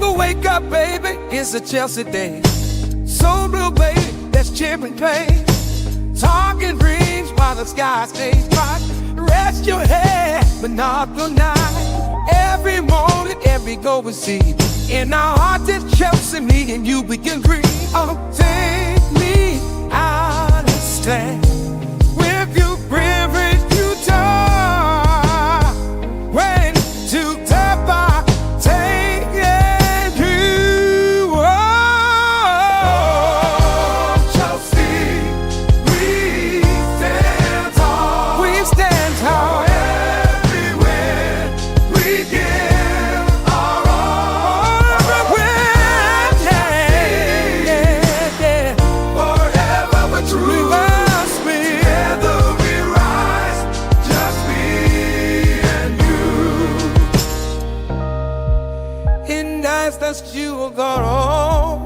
go wake up, baby, it's a Chelsea day. So blue, baby, that's chipping pain. Talking dreams while the sky stays bright. Rest your head, but not the night. Every morning, every goal we see. In our hearts, it's Chelsea, me and you, we can agree. Oh, take me out and stand with you, privilege you talk. When to tap our take and you. Oh, Chelsea, we stand tall. We stand tall. Everywhere we give our all. Everywhere, yeah. Forever we're true. Together we rise, just me and you. In nights that you will go home,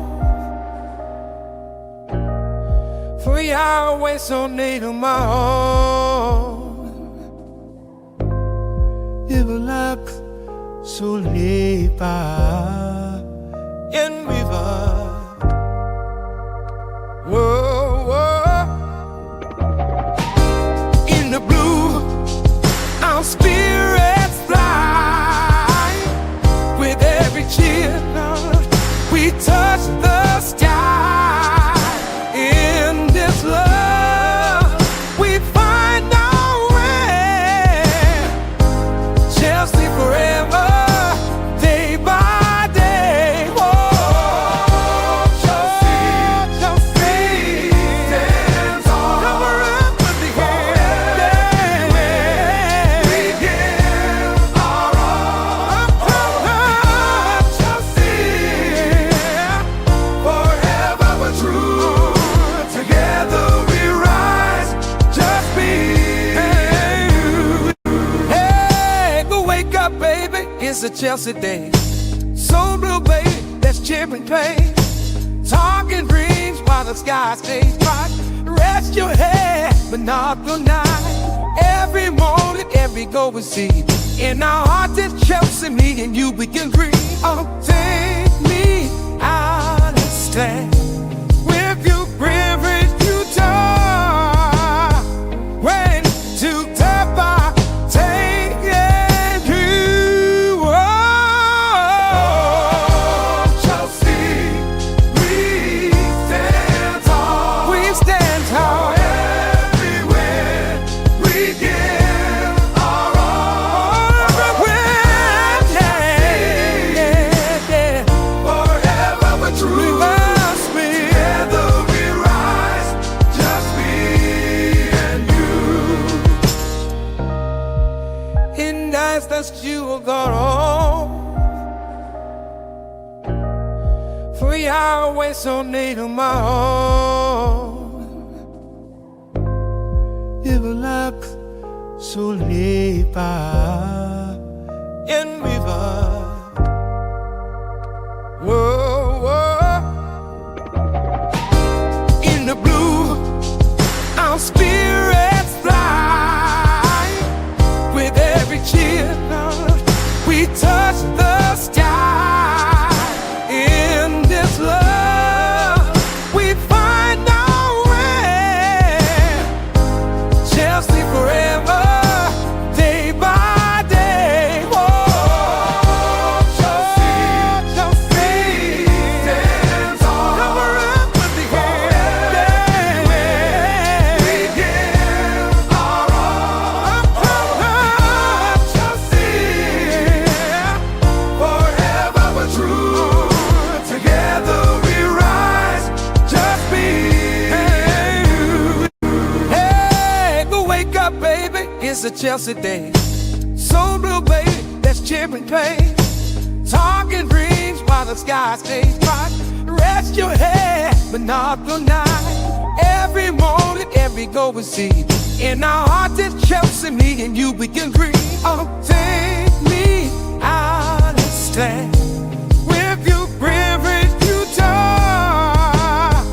3 hours so near to my home. Delap, so lepa in river. Whoa, whoa. In the blue, our spirits fly. With every cheer, we touch the sky. In this love, we find our way. Chelsea forever, day by day. Whoa, Chelsea, stands tall. Cover up with the hand. We give our all. Chelsea, forever we're true. Together we rise, just me and you. Hey, go wake up, baby, it's a Chelsea day. So blue, baby, that's chipping pain. Talking dreams while the sky stays bright. Rest your head, but not the night. Every morning, every goal we see. In our hearts, it's Chelsea, me and you, we can agree. Oh, take me out and stand with you, privilege you talk. When to tap our take and you. Oh, Chelsea, we stand tall. We stand tall. Everywhere we give our all. Everywhere, yeah. Forever we're true. Together we rise, just me and you. In nights that you will go home, 3 hours so near to my home. Delap, so lepa in river. Whoa, whoa. In the blue, our spirits fly. With every cheer, we touch the sky. In this love, we find our way. Chelsea forever, day by day. Whoa, Chelsea, stands tall. Cover up with the hand. We give our all. Chelsea, forever we're true. Together we rise, just me and you. Hey, go wake up, baby, it's a Chelsea day. So blue, baby, that's chipping pain. Talking dreams while the sky stays bright. Rest your head, but not the night. Every morning, every goal we see. In our hearts, it's Chelsea, me and you, we can agree. Oh, take me out and stand with you, privilege you talk.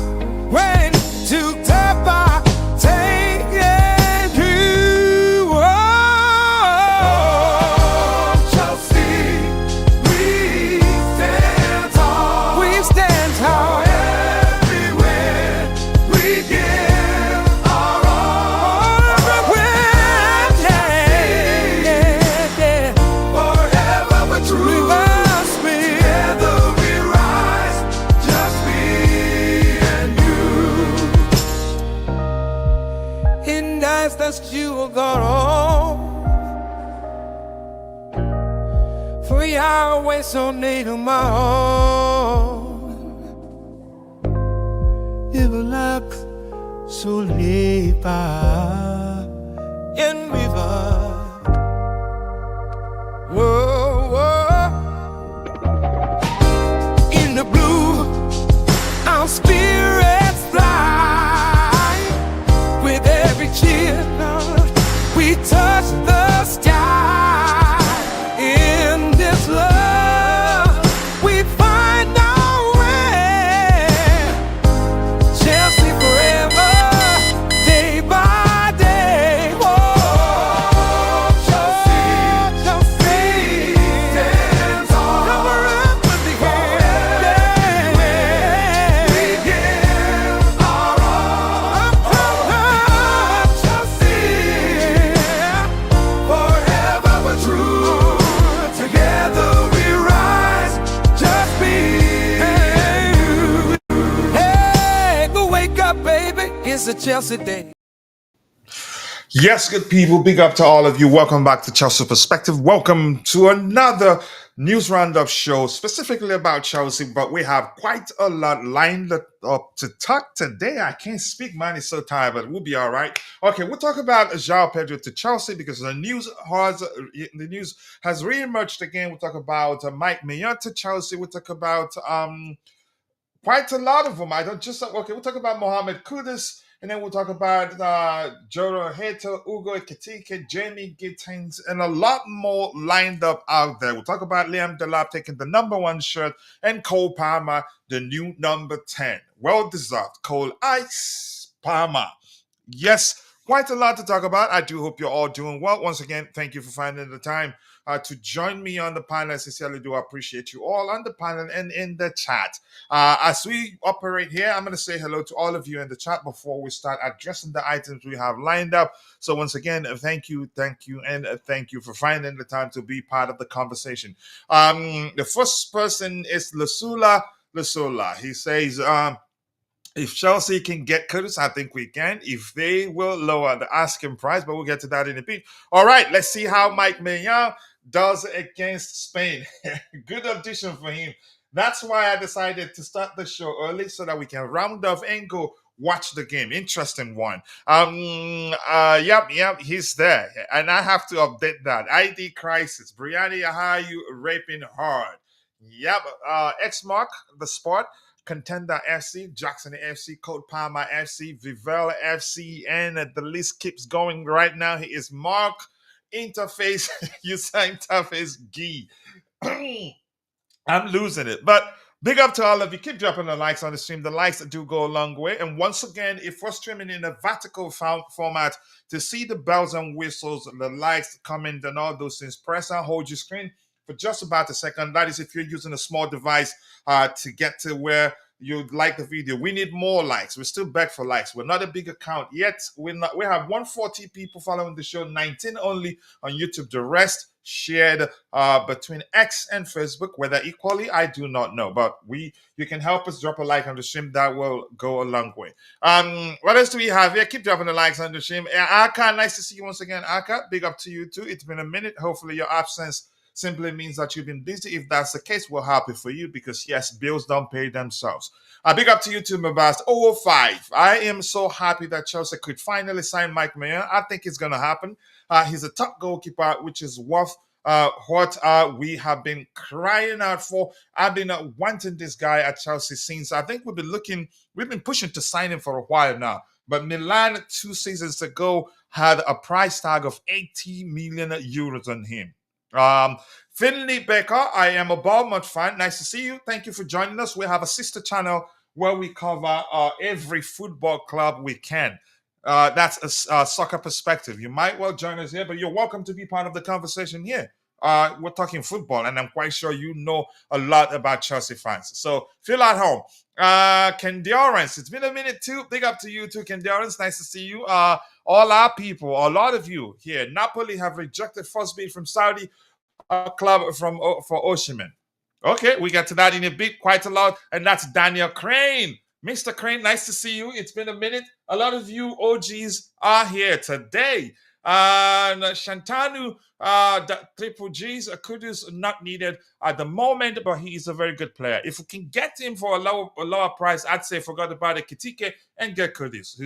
When to tap our take and you. Oh, Chelsea, we stand always so near to my own. It will like so live in river. Whoa, whoa. In the blue, our spirits fly. With every cheer, we touch the sky. In this love, we find our way. Chelsea forever, day by day. Oh, Chelsea, Chelsea stands on. Cover up with the hand. We give our all. Chelsea, forever but true. Together we rise, just be you. Hey, go wake up, baby. It's a Chelsea day. Yes, good people. Big up to all of you. Welcome back to Chelsea Perspective. Welcome to another news roundup show specifically about Chelsea. But we have quite a lot lined up to talk today. I can't speak, man. It's so tired, but we'll be all right. Okay, we'll talk about Joao Pedro to Chelsea because the news has re-emerged again. We'll talk about Maignan to Chelsea. We'll talk about quite a lot of them. I don't just okay. We'll talk about Mohammed Kudus, and then we'll talk about Jorrel, Hato, Hugo Ekitike, Gittens, and a lot more lined up out there. We'll talk about Delap taking the number 1 shirt, and Cole Palmer, the new number 10. Well deserved. Cole Ice Palmer. Yes, quite a lot to talk about. I do hope you're all doing well. Once again, thank you for finding the time to join me on the panel. I sincerely do appreciate you all on the panel and in the chat. As we operate here, I'm going to say hello to all of you in the chat before we start addressing the items we have lined up. So once again, thank you, and thank you for finding the time to be part of the conversation. The first person is Lasula. He says, if Chelsea can get Kudus, I think we can. If they will lower the asking price, but we'll get to that in a bit. All right, let's see how Maignan does against Spain. Good audition for him. That's why I decided to start the show early so that we can round off and go watch the game. Interesting one. Yep, he's there. And I have to update that. ID crisis. Brianna Yahayu raping hard. Yep, X Mark, the sport. Contender FC, Jackson FC, Code Palmer FC, Vivella FC, and the list keeps going right now. He is Mark Interface, user interface G. I'm losing it. But big up to all of you. Keep dropping the likes on the stream. The likes do go a long way. And once again, if we're streaming in a vertical format, to see the bells and whistles, the likes, comment, and all those things, press and hold your screen for just about a second. That is if you're using a small device to get to where you'd like the video. We need more likes. We're still back for likes. We're not a big account yet. We have 140 people following the show, 19 only on YouTube. The rest shared between X and Facebook. Whether equally, I do not know. But you can help us drop a like on the stream. That will go a long way. What else do we have here? Keep dropping the likes on the stream. Aka, nice to see you once again. Aka, big up to you too. It's been a minute. Hopefully your absence simply means that you've been busy. If that's the case, we're happy for you because, yes, bills don't pay themselves. Big up to you too, Mabast. 005. I am so happy that Chelsea could finally sign Maignan. I think it's going to happen. He's a top goalkeeper, which is worth what we have been crying out for. I've been wanting this guy at Chelsea since I think we've been pushing to sign him for a while now. But Milan 2 seasons ago had a price tag of 80 million euros on him. Finley Baker, I am a Bournemouth fan. Nice to see you. Thank you for joining us. We have a sister channel where we cover every football club we can. That's a soccer perspective. You might well join us here, but you're welcome to be part of the conversation here. We're talking football, and I'm quite sure you know a lot about Chelsea fans. So feel at home. Kendurance, it's been a minute too. Big up to you too, Kendurance. Nice to see you. All our people, a lot of you here. Napoli have rejected first bid from Saudi club for Osimhen. Okay, we get to that in a bit, quite a lot, and that's Daniel Crane. Mr. Crane, nice to see you. It's been a minute. A lot of you OGs are here today. Shantanu, Triple G's, Kudus not needed at the moment, but he is a very good player. If we can get him for a lower price, I'd say forget about Ekitike and get Kudus.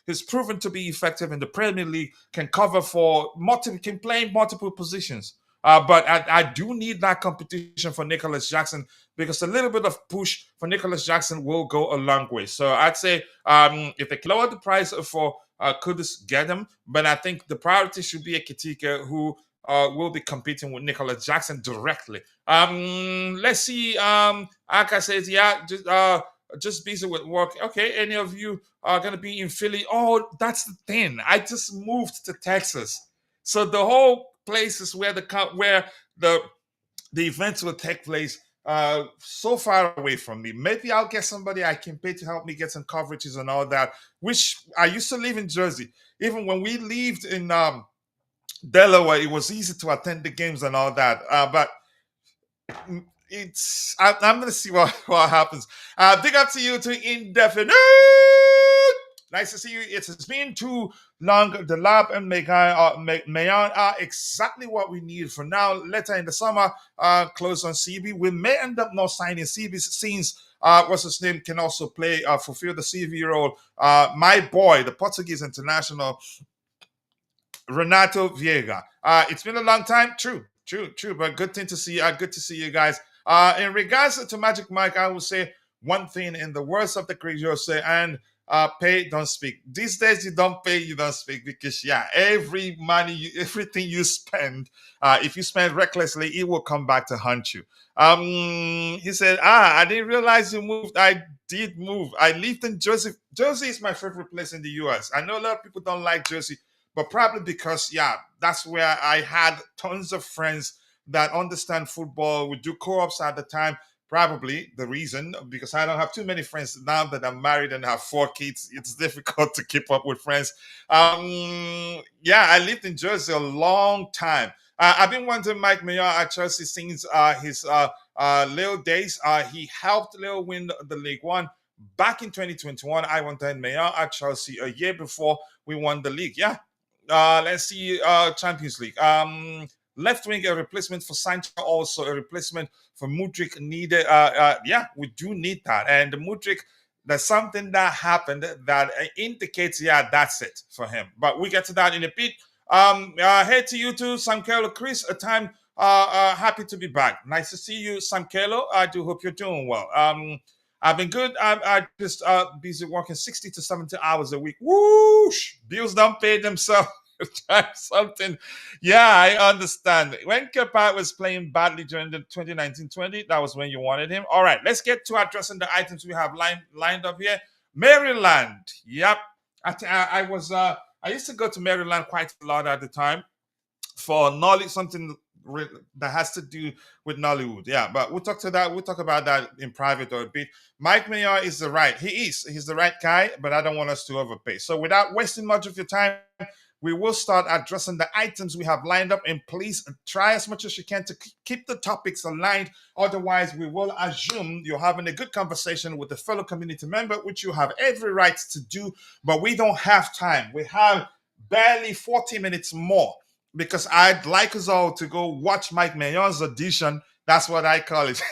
He's proven to be effective in the Premier League, can cover for multiple, can play in multiple positions. But I do need that competition for Nicholas Jackson, because a little bit of push for Nicholas Jackson will go a long way. So I'd say if they can lower the price for Kudus, get him. But I think the priority should be Ekitike, who will be competing with Nicholas Jackson directly. Let's see. Aka says, yeah, just busy with work. Okay, any of you are going to be in Philly? Oh, that's the thing. I just moved to Texas. So the whole place is where the events will take place, so far away from me. Maybe I'll get somebody I can pay to help me get some coverages and all that, which I used to live in Jersey. Even when we lived in Delaware, it was easy to attend the games and all that. But I'm gonna see what happens. Big up to you to Indefinite. Nice to see you. It has been too long. Delap and Maignan are exactly what we need for now. Later in the summer, close on CB. We may end up not signing CB since what's his name can also fulfill the CV role. My boy, the Portuguese international, Renato Viega. It's been a long time. True. But good to see you guys. In regards to Magic Mike, I will say one thing in the words of the Criollo and pay, don't speak. These days, you don't pay, you don't speak, because everything you spend, if you spend recklessly, it will come back to haunt you. He said, I didn't realize you moved. I did move. I lived in Jersey. Jersey is my favorite place in the US. I know a lot of people don't like Jersey, but probably because, that's where I had tons of friends that understand football. We do co-ops at the time. Probably the reason, because I don't have too many friends now that I'm married and have 4 kids. It's difficult to keep up with friends. I lived in Jersey a long time. I've been wanting Mike Maignan at Chelsea since his Lille days. He helped Lille win the League One back in 2021. I wanted Maignan at Chelsea a year before we won the league. Let's see, Champions League. Left wing, a replacement for Sancho, also a replacement for Mudryk needed. We do need that. And Mudryk, there's something that happened that indicates, that's it for him. But we get to that in a bit. Hey to you too, Sankelo Chris. A time happy to be back. Nice to see you, Sankelo. I do hope you're doing well. I've been good. I just busy working 60 to 70 hours a week. Whoosh! Bills don't pay themselves. Something. I understand. When Kepa was playing badly during the 2019-20, that was when you wanted him. All right, let's get to addressing the items we have lined up here. Maryland. Yep. I used to go to Maryland quite a lot at the time for knowledge, something that has to do with Nollywood. But we'll talk about that in private or a bit. Mike Maignan is the right. He's the right guy, but I don't want us to overpay. So without wasting much of your time, we will start addressing the items we have lined up, and please try as much as you can to keep the topics aligned. Otherwise, we will assume you're having a good conversation with a fellow community member, which you have every right to do, but we don't have time. We have barely 40 minutes more, because I'd like us all to go watch Mike Maignan's audition. That's what I call it.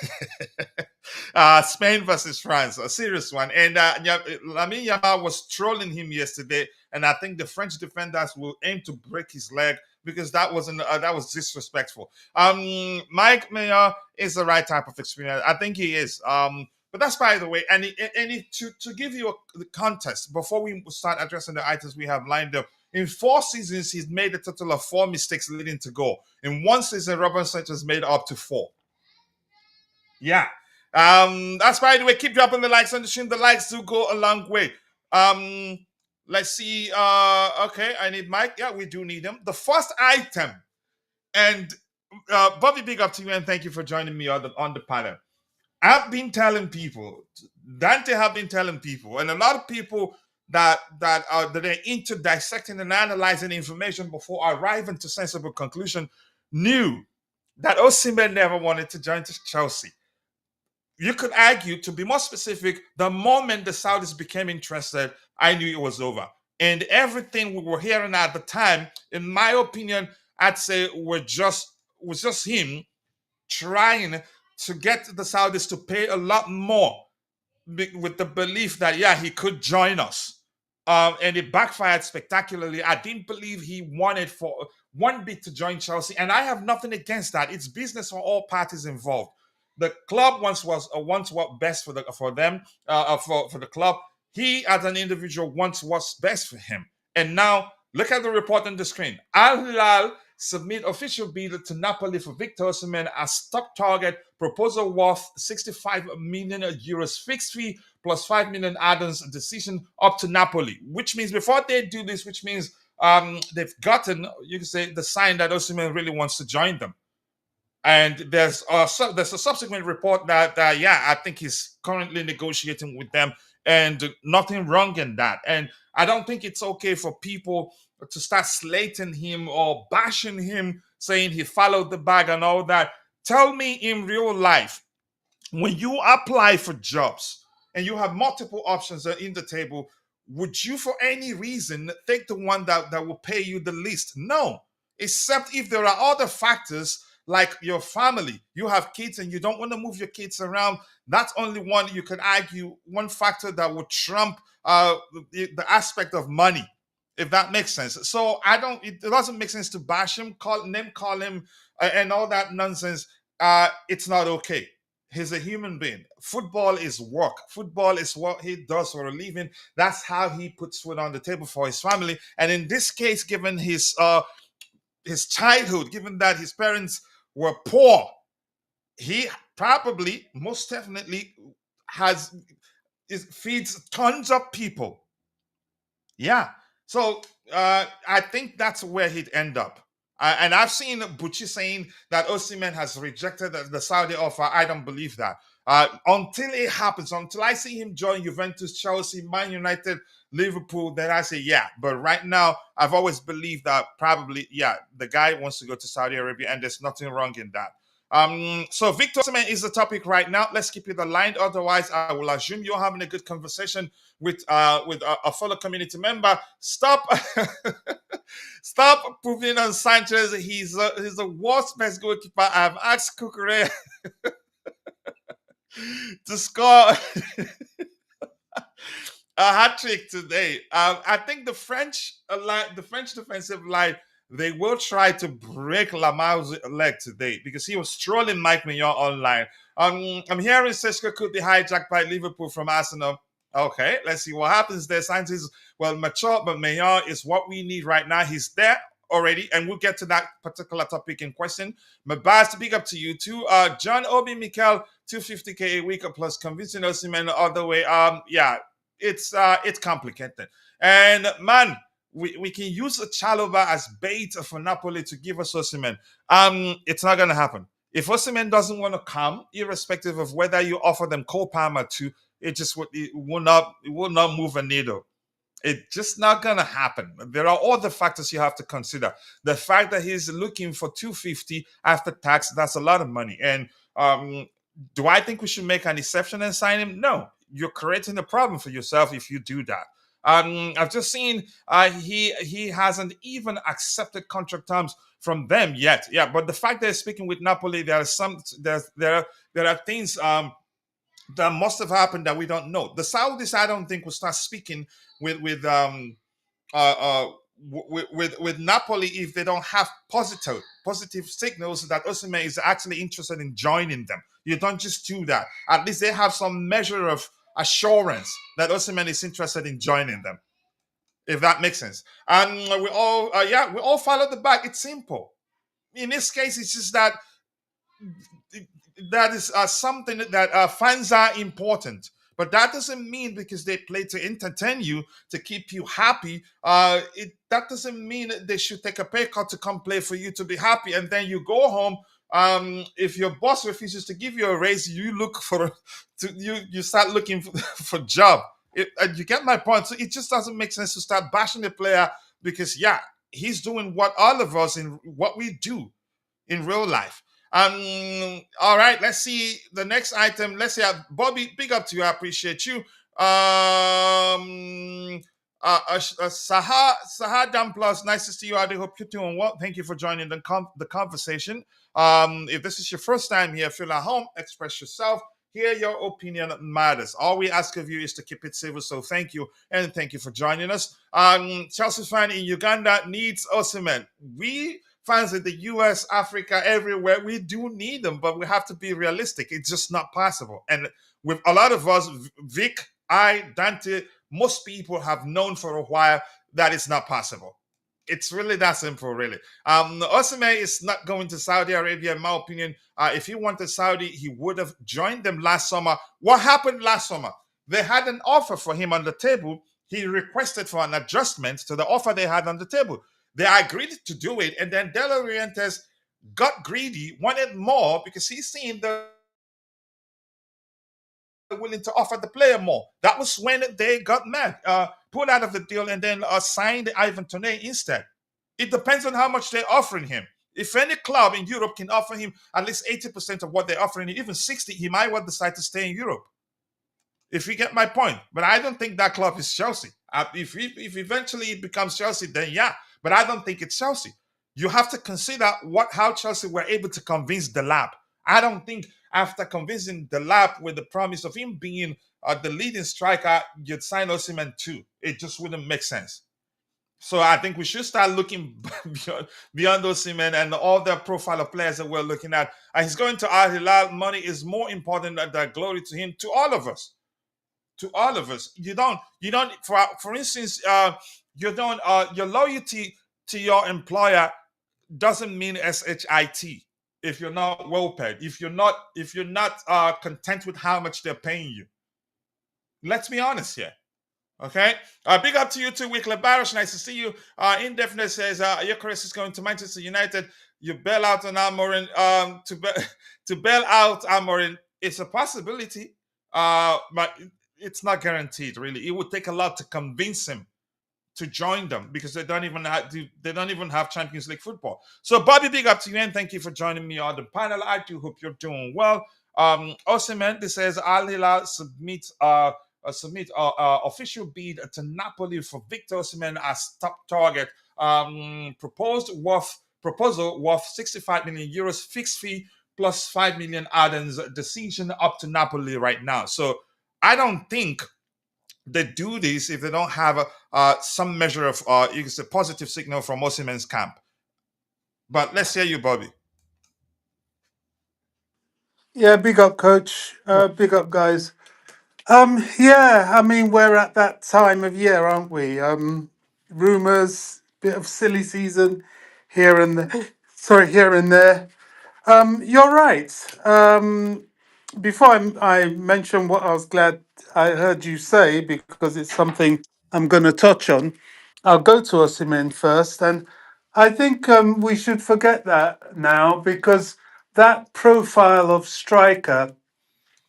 Spain versus France, a serious one. And Lamine Yamal was trolling him yesterday, and I think the French defenders will aim to break his leg, because that was disrespectful. Mike Maignan is the right type of experience. I think he is. But that's by the way. And to give you the context before we start addressing the items we have lined up. In 4 seasons, he's made a total of 4 mistakes leading to goal. In 1 season, Robert Sanchez made up to 4. That's by the way. Keep dropping the likes on the stream. The likes do go a long way. Let's see. Okay, I need Mike. We do need him. The first item, and Bobby, big up to you, and thank you for joining me on the panel. I've been telling people, Dante have been telling people, and a lot of people that are into dissecting and analyzing information before arriving to sensible conclusion knew that Osimhen never wanted to join Chelsea. You could argue, to be more specific, the moment the Saudis became interested, I knew it was over. And everything we were hearing at the time, in my opinion, I'd say was just him trying to get the Saudis to pay a lot more with the belief that yeah, he could join us. And it backfired spectacularly. I didn't believe he wanted for one bit to join Chelsea, and I have nothing against that. It's business for all parties involved. The club once what best for them for the club. He as an individual wants what's best for him. And now look at the report on the screen. Al Hilal submit official bid to Napoli for Victor Osimhen as top target. Proposal worth 65 million euros fixed fee plus 5 million add-ons. Decision up to Napoli, which means before they do this, which means they've gotten, you can say, the sign that Osimhen really wants to join them. And there's a subsequent report that yeah, I think he's currently negotiating with them, and nothing wrong in that. And I don't think it's okay for people to start slating him or bashing him, saying he followed the bag and all that. Tell me in real life, when you apply for jobs and you have multiple options in the table, would you for any reason take the one that will pay you the least? No, except if there are other factors like your family. You have kids and you don't want to move your kids around. That's only one, you could argue, one factor that would trump the aspect of money, if that makes sense. So it doesn't make sense to bash him, call him, and all that nonsense. It's not okay. He's a human being. Football is work. Football is what he does for a living. That's how he puts food on the table for his family. And in this case, given his childhood, given that his parents were poor, he probably, most definitely, feeds tons of people. Yeah. So I think that's where he'd end up. And I've seen Bucci saying that Osimhen has rejected the Saudi offer. I don't believe that. Until it happens, until I see him join Juventus, Chelsea, Man United, Liverpool, then I say, yeah. But right now, I've always believed that probably, yeah, the guy wants to go to Saudi Arabia, and there's nothing wrong in that. So Victor Osimhen is the topic right now. Let's keep it aligned. Otherwise, I will assume you're having a good conversation with a fellow community member. Stop stop proving on Sanchez. He's the worst best goalkeeper. I've asked Kukure to score a hat trick today. I think the French defensive line, they will try to break Lamar's leg today because he was trolling Maignan online. I'm hearing Seshko could be hijacked by Liverpool from Arsenal. Okay, let's see what happens there. Science is mature, but Maignan is what we need right now. He's there already, and we'll get to that particular topic in question. Mabaz, big up to you too. John Obi Mikel, 250k a week plus convincing Osimhen all the way. Yeah, it's complicated. And man, we can use a Chalobah as bait for Napoli to give us Osimhen. It's not gonna happen. If Osimhen doesn't want to come, irrespective of whether you offer them Cole Palmer to, it will not move a needle. It's just not gonna happen. There are other factors you have to consider. The fact that he's looking for 250 after tax, that's a lot of money. And do I think we should make an exception and sign him? No. You're creating a problem for yourself if you do that. I've just seen he hasn't even accepted contract terms from them yet. Yeah, but the fact that he's speaking with Napoli, there are things that must have happened that we don't know. The Saudis, I don't think, will start speaking with Napoli if they don't have positive signals that Osimhen is actually interested in joining them. You don't just do that. At least they have some measure of assurance that Osimhen is interested in joining them, if that makes sense. And we all follow the back. It's simple. In this case, it's just that is something that fans are important. But that doesn't mean because they play to entertain you, to keep you happy. That doesn't mean they should take a pay cut to come play for you to be happy. And then you go home. If your boss refuses to give you a raise, you start looking for job. You get my point. So it just doesn't make sense to start bashing the player because he's doing what all of us in what we do in real life. All right, let's see the next item. Let's see, Bobby, big up to you. I appreciate you. Saha Dan Plus, nice to see you. I do hope you're doing well. Thank you for joining the conversation. If this is your first time here, feel at home, express yourself. Here, your opinion matters. All we ask of you is to keep it civil. So thank you, and thank you for joining us. Chelsea fan in Uganda needs Osimhen. We fans in the US, Africa, everywhere, we do need them, but we have to be realistic. It's just not possible. And with a lot of us, Vic, Dante, most people have known for a while that it's not possible. It's really that simple, really. Osimhen is not going to Saudi Arabia, in my opinion. If he wanted Saudi, he would have joined them last summer. What happened last summer? They had an offer for him on the table. He requested for an adjustment to the offer they had on the table. They agreed to do it, and then De Laurentiis got greedy, wanted more because he's seen the willing to offer the player more. That was when they got mad, pulled out of the deal, and then signed Ivan Toney instead. It depends on how much they're offering him. If any club in Europe can offer him at least 80% of what they're offering him, even 60, he might well decide to stay in Europe. If you get my point. But I don't think that club is Chelsea. If eventually it becomes Chelsea, then yeah. But I don't think it's Chelsea. You have to consider how Chelsea were able to convince Delap. I don't think after convincing Delap with the promise of him being the leading striker, you'd sign Osimhen too. It just wouldn't make sense. So I think we should start looking beyond Osimhen and all the profile of players that we're looking at. He's going to Al Hilal. Money is more important than the glory to him, to all of us. To all of us. You don't, for instance, your loyalty to your employer doesn't mean SHIT if you're not well paid, if you're not content with how much they're paying you. Let's be honest here. Okay. Big up to you too, Weekly Barish. Nice to see you. Indefinite says Eucharist is going to Manchester United. You bail out on Amorim. To bail out Amorim, it's a possibility. But it's not guaranteed, really. It would take a lot to convince him to join them because they don't even have Champions League football. So, Bobby, big up to you and thank you for joining me on the panel. I do hope you're doing well. Osimhen, this says Al Hilal submit official bid to Napoli for Victor Osimhen as top target. Proposal worth 65 million euros fixed fee plus 5 million add-ons. Decision up to Napoli right now. So I don't think they do this if they don't have some measure of you can say positive signal from Osimhen's camp. But let's hear you, Bobby. Yeah, big up, coach. Big up, guys. Yeah, I mean, we're at that time of year, aren't we? Rumors, bit of silly season here and there. Sorry, here and there. You're right. Before I mention what I was glad I heard you say, because it's something I'm going to touch on, I'll go to Osimhen first. And I think we should forget that now because that profile of striker,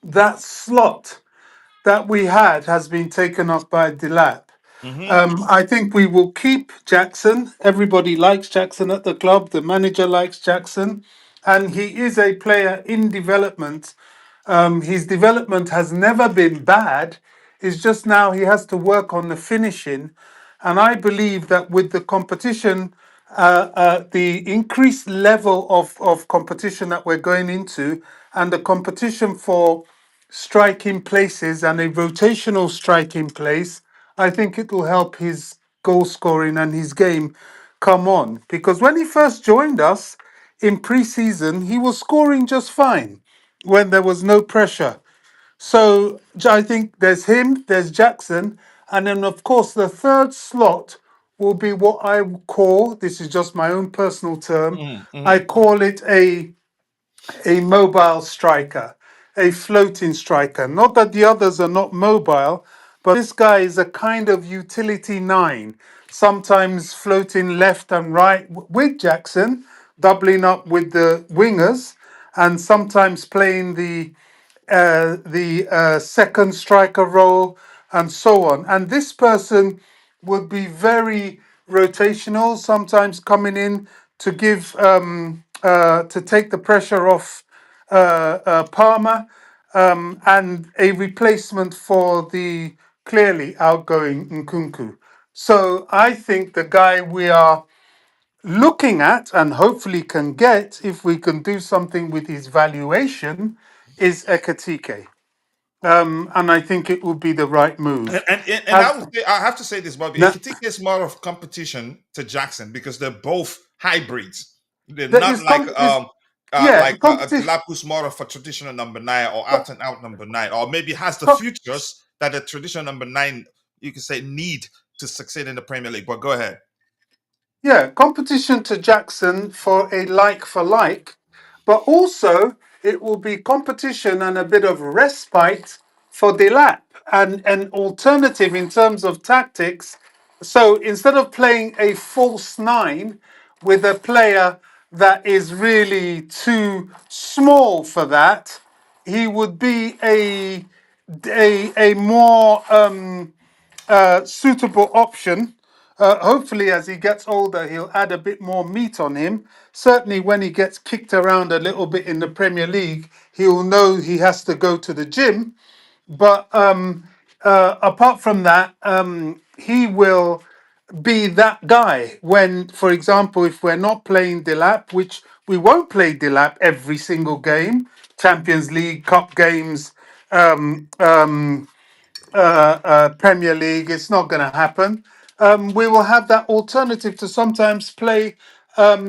that slot that we had has been taken up by Delap. I think we will keep Jackson. Everybody likes Jackson at the club. The manager likes Jackson. And he is a player in development. His development has never been bad. It's just now he has to work on the finishing. And I believe that with the competition, the increased level of competition that we're going into, and the competition for striking places and a rotational striking place, I think it will help his goal scoring and his game come on. Because when he first joined us in pre-season, he was scoring just fine when there was no pressure. So I think there's him, there's Jackson, and then of course the third slot will be what I call, this is just my own personal term, I call it a mobile striker, a floating striker. Not that the others are not mobile, but this guy is a kind of utility nine, sometimes floating left and right with Jackson, doubling up with the wingers, and sometimes playing the second striker role, and so on. And this person would be very rotational, sometimes coming in to give to take the pressure off Palmer, and a replacement for the clearly outgoing Nkunku. So I think the guy we are looking at and hopefully can get, if we can do something with his valuation, is Ekitike. And I think it would be the right And, move. and, and As, I, would say, I have to say this, Bobby. now, Ekitike is more of competition to Jackson because they're both hybrids. They're there not is, is yeah, a competition. Delap who's more of a traditional number nine or out and out number nine, or maybe has the futures that a traditional number nine you could say need to succeed in the Premier League. But go ahead. Yeah, competition to Jackson for like, but also it will be competition and a bit of respite for Delap and an alternative in terms of tactics. So instead of playing a false nine with a player that is really too small for that, he would be a more suitable option. Hopefully, as he gets older, he'll add a bit more meat on him. Certainly, when he gets kicked around a little bit in the Premier League, he'll know he has to go to the gym. But apart from that, he will be that guy when, for example, if we're not playing Delap, which we won't play Delap every single game, Champions League, Cup games, um, um, Premier League. It's not going to happen. We will have that alternative to sometimes play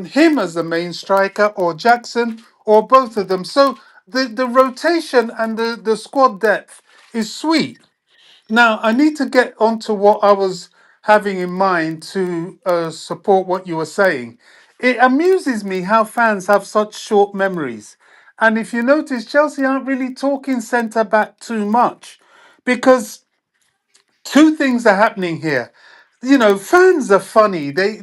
him as the main striker or Jackson or both of them. So the rotation and the squad depth is sweet. Now, I need to get onto what I was having in mind to support what you were saying. It amuses me how fans have such short memories. And if you notice, Chelsea aren't really talking centre back too much because two things are happening here. You know, fans are funny. They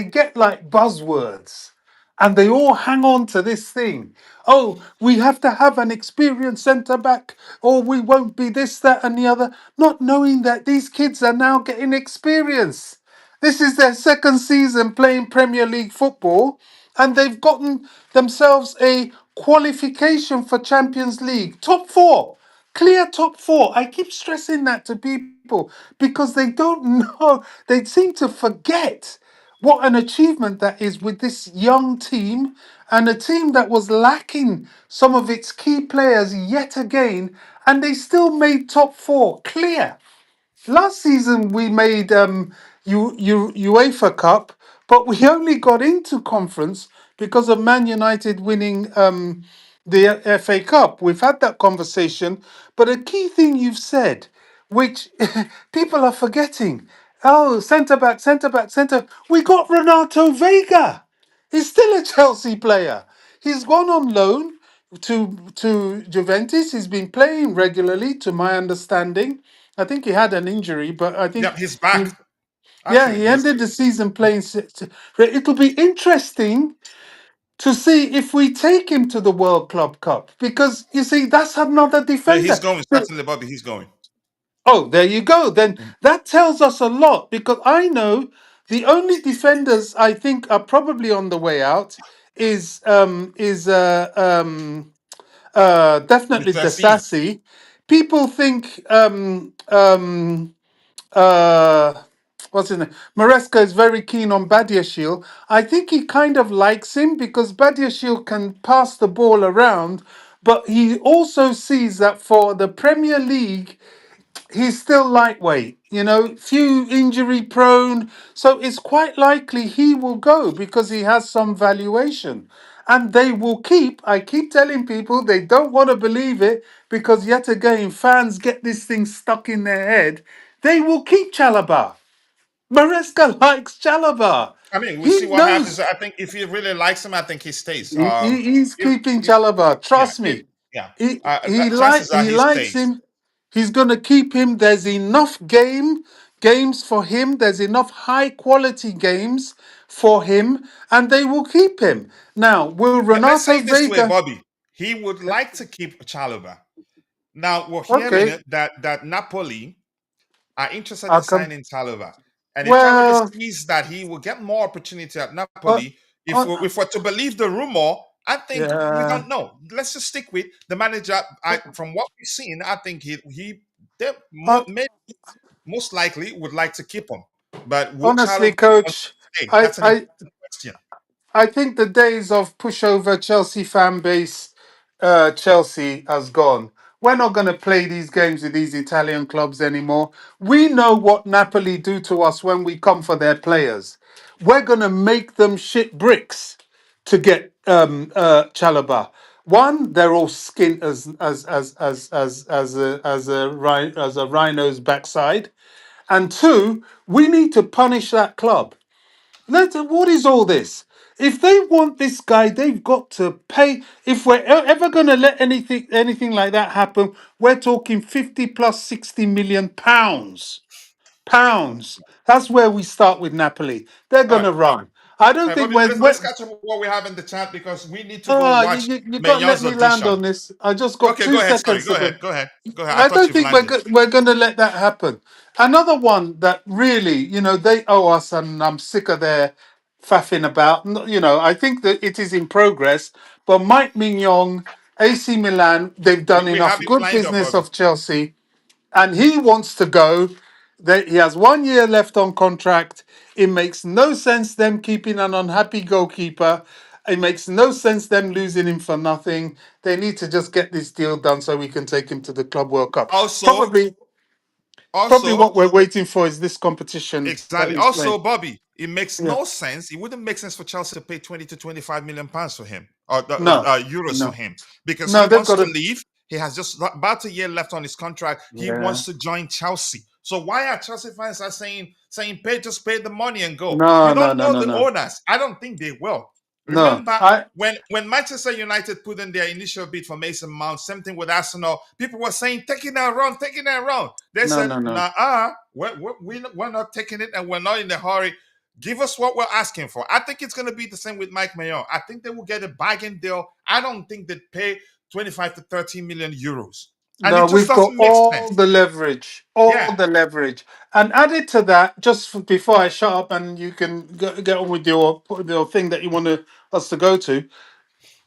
get like buzzwords and they all hang on to this thing. Oh, we have to have an experienced centre back, or we won't be this, that, and the other, not knowing that these kids are now getting experience. This is their second season playing Premier League football, and they've gotten themselves a qualification for Champions League. Top four, clear top four. I keep stressing that to people because they don't know, they seem to forget what an achievement that is with this young team and a team that was lacking some of its key players yet again, and they still made top four clear. Last season we made UEFA Cup, but we only got into conference because of Man United winning the FA Cup. We've had that conversation, but a key thing you've said, which people are forgetting. Oh, centre back, centre back, centre. We got Renato Vega. He's still a Chelsea player. He's gone on loan to Juventus. He's been playing regularly, to my understanding. I think he had an injury, but I think Yeah, he's back. yeah, Actually, he he's ended the season playing. It'll be interesting to see if we take him to the World Club Cup because you see that's another yeah, he's defender. going. Certainly, Bobby, he's going. Oh, there you go. Then that tells us a lot because I know the only defenders I think are probably on the way out is The definitely Sassis. Dasasi. People think uh what's his name? Maresca is very keen on Badiashile. I think he kind of likes him because Badiashile can pass the ball around, but he also sees that for the Premier League he's still lightweight, you know, few injury prone. So it's quite likely he will go because he has some valuation. And they will keep, I keep telling people they don't want to believe it because yet again, fans get this thing stuck in their head. They will keep Chalobah. Maresca likes Chalobah. I mean, we'll He see what happens. knows I think if he really likes him, I think he stays. he's If, keeping if Chalobah. yeah, Trust if, me. yeah. He Chances are he he likes stays. him. He's gonna keep him. There's enough games for him. There's enough high quality games for him, and they will keep him. Now, will Yeah, let's say Renato it this way, Vega? Bobby. He would like to keep Chalobah. Now we're hearing Okay, it that Napoli are interested in I'll come. signing Chalobah, and if Chalobah Well, sees that he will get more opportunity at uh, Napoli, uh, if we're to believe the rumor, I think we yeah. don't know. Let's just stick with the manager. From what we've seen, I think he Uh, maybe most likely would like to keep him. But will Honestly, Chalobah want coach, to stay? I, That's an I, important question. I think the days of pushover Chelsea fan base, Chelsea has gone. We're not going to play these games with these Italian clubs anymore. We know what Napoli do to us when we come for their players. We're going to make them shit bricks to get Chalobah. One, they're all skint as a rhino's backside, and two, we need to punish that club. What is all this? If they want this guy, they've got to pay. If we're ever going to let anything like that happen, we're talking 50 plus 60 million pounds. Pounds. That's where we start with Napoli. They're All going right. to run. I All don't right, think Bobby, let's catch up with what we have in the chat because we need to go watch you got to let Maignan's me land audition. on this. I just got Okay, go two ahead. Sorry, seconds go to ahead. go. Go ahead. Go ahead. I I thought don't you've think landed. we're going to let that happen. Another one that really, they owe us, and I'm sick of their faffing about. I think that it is in progress. But Mike Mignon, AC Milan, they've done We have enough it good lined up, business Bobby. of Chelsea, and he wants to go. He has 1 year left on contract. It makes no sense them keeping an unhappy goalkeeper. It makes no sense them losing him for nothing. They need to just get this deal done so we can take him to the Club World Cup. Also, Probably also, what we're waiting for is this competition that exactly. he's playing. Also, Bobby, it makes Yeah. no sense. It wouldn't make sense for Chelsea to pay 20 to 25 million pounds for him or No, euros for no, him because he no. They've wants got to to. leave. He has just about a year left on his contract. He Yeah. wants to join Chelsea. So why are Chelsea fans are saying pay, just pay the money and go? You No, no, don't no, know no, the no, owners. I don't think they will. no. Remember when Manchester United put in their initial bid for Mason Mount, same thing with Arsenal. People were saying taking that run, taking that run. They No, said, no, no. nah, we're not taking it, and we're not in a hurry. Give us what we're asking for. I think it's going to be the same with Mike Maignan. I think they will get a bargain deal. I don't think they pay 25 to 30 million euros, and No, it just we've got doesn't make all sense. the leverage, all Yeah, the leverage. And added to that, before I shut up and you can get on with your thing that you want us to go to,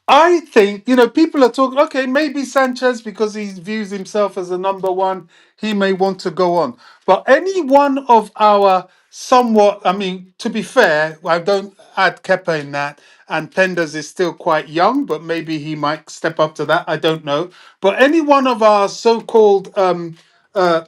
I think, people are talking, okay, maybe Sanchez, because he views himself as a number one, he may want to go on. But any one of our somewhat, I mean, to be fair, I don't add Kepa in that, and Penders is still quite young, but maybe he might step up to that. I don't know. But any one of our so called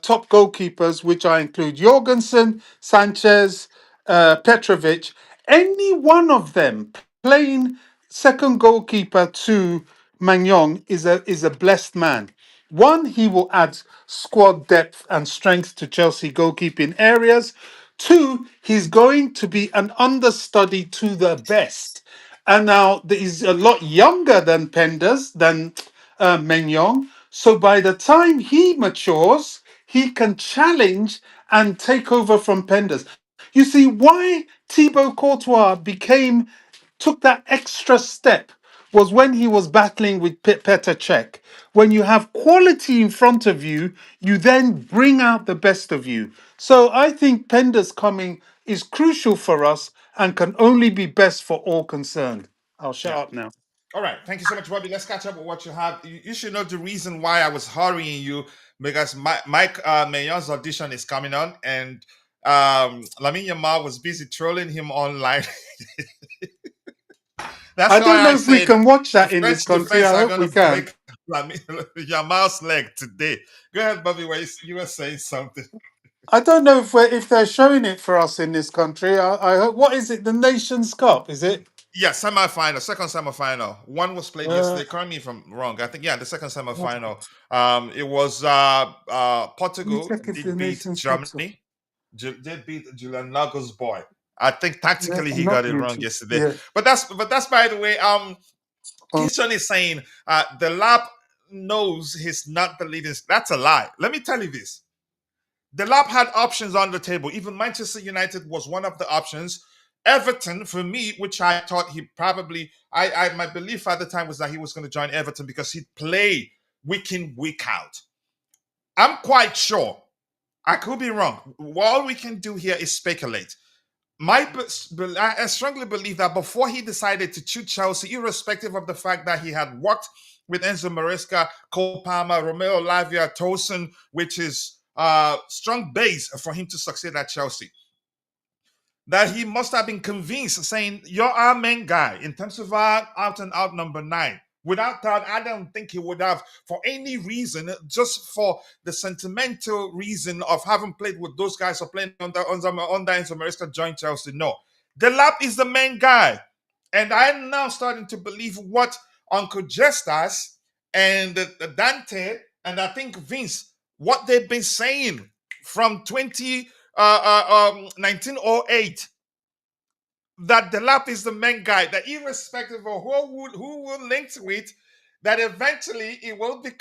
top goalkeepers, which I include Jorgensen, Sanchez, Petrovic, any one of them playing second goalkeeper to Maignan is a blessed man. One, he will add squad depth and strength to Chelsea goalkeeping areas. Two, he's going to be an understudy to the best. And now he's a lot younger than Penders, than Maignan. So by the time he matures, he can challenge and take over from Penders. You see why Thibaut Courtois took that extra step was when he was battling with Petr Cech. When you have quality in front of you, you then bring out the best of you. So I think Pender's coming is crucial for us and can only be best for all concerned. I'll shut yeah. up now. All right. Thank you so much, Bobby. Let's catch up with what you have. You should know the reason why I was hurrying you because Mike Maignan's audition is coming on, and Lamine Yamal was busy trolling him online. That's I don't why I know if we said can watch the that in this French country. defense I are hope going we to can. break Yamal's leg today. Go ahead, Bobby. You were saying something. I don't know if they're showing it for us in this country. I hope. What is it? The Nations Cup? Is it? Yeah, semi-final, second semi-final. One was played Uh, yesterday. Correct me if I'm wrong. I think the second semi-final. It was Let me Portugal check if the did beat Nations Cup's on. Germany. Did beat Julian Nagel's boy. I think Yeah, tactically he not got it wrong YouTube. yesterday. Yeah. But that's by the way. Um, Keyshawn is saying Delap knows he's not the leading. That's a lie. Let me tell you this. Delap had options on the table. Even Manchester United was one of the options. Everton, for me, which I thought he probably, my belief at the time was that he was going to join Everton because he'd play week in, week out. I'm quite sure. I could be wrong. All we can do here is speculate. I strongly believe that before he decided to choose Chelsea, irrespective of the fact that he had worked with Enzo Maresca, Cole Palmer, Romeo Lavia, Tosin, which is strong base for him to succeed at Chelsea. that he must have been convinced, saying, "You're our main guy in terms of our out and out number nine." Without that, I don't think he would have, for any reason, just for the sentimental reason of having played with those guys or playing under Enzo Maresca joined Chelsea. No, Delap is the main guy, and I'm now starting to believe what Uncle Justas and Dante and I think Vince, what they've been saying from 1908, that Delap is the main guy, that irrespective of who will link to it, that eventually it will be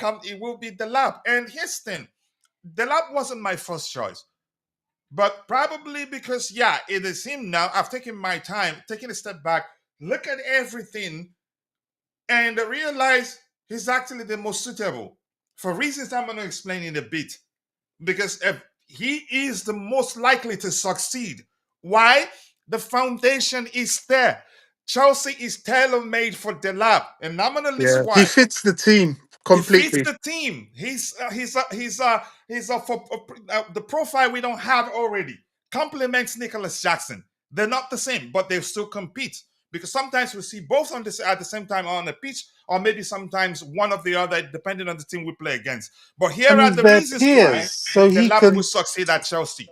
Delap. And here's the thing, Delap wasn't my first choice. But probably because, yeah, it is him now. I've taken my time, taking a step back, look at everything, and realize he's actually the most suitable for reasons I'm going to explain in a bit. Because he is the most likely to succeed. Why? The foundation is there. Chelsea is tailor-made for Delap, and I'm going to list Yeah, he why. fits the team He fits completely. the team. He's for the profile we don't have already. Complements Nicholas Jackson. They're not the same, but they still compete, because sometimes we see both on this at the same time on the pitch, or maybe sometimes one of the other, depending on the team we play against. But here are And the they're reasons why peers, so the he lab will can. succeed at Chelsea.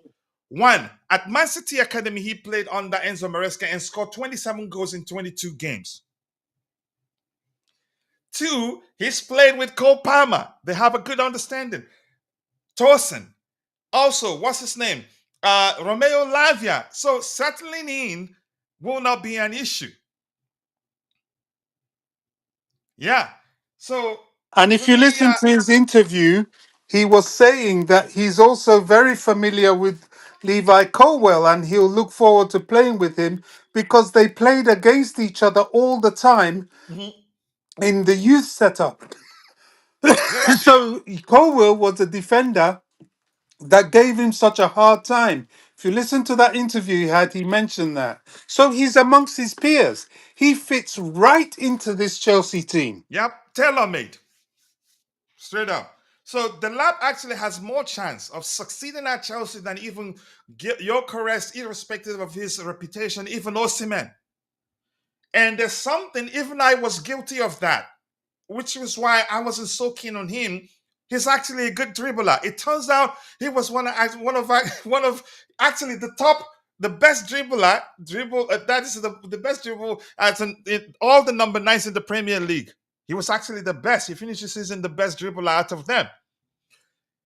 One, at Man City Academy, he played under Enzo Maresca and scored 27 goals in 22 games. Two, he's played with Cole Palmer. They have a good understanding. Torsen. Also, what's his name? Romeo Lavia. So settling in will not be an issue. Yeah. So And for if you me, listen to his interview, he was saying that he's also very familiar with Levi Colwell and he'll look forward to playing with him because they played against each other all the time mhm, in the youth setup. So Colwell was a defender that gave him such a hard time. If you listen to that interview he had, he mentioned that. So he's amongst his peers. He fits right into this Chelsea team. yep, tailor-made. Straight up. So the lab actually has more chance of succeeding at Chelsea than even Gyökeres, irrespective of his reputation, even Osimhen. And there's something, even I was guilty of that, which was why I wasn't so keen on him. He's actually a good dribbler. It turns out he was one of actually the best dribbler. That is the best dribble as in all the number nines in the Premier League. He was actually the best. He finished the season the best dribbler out of them.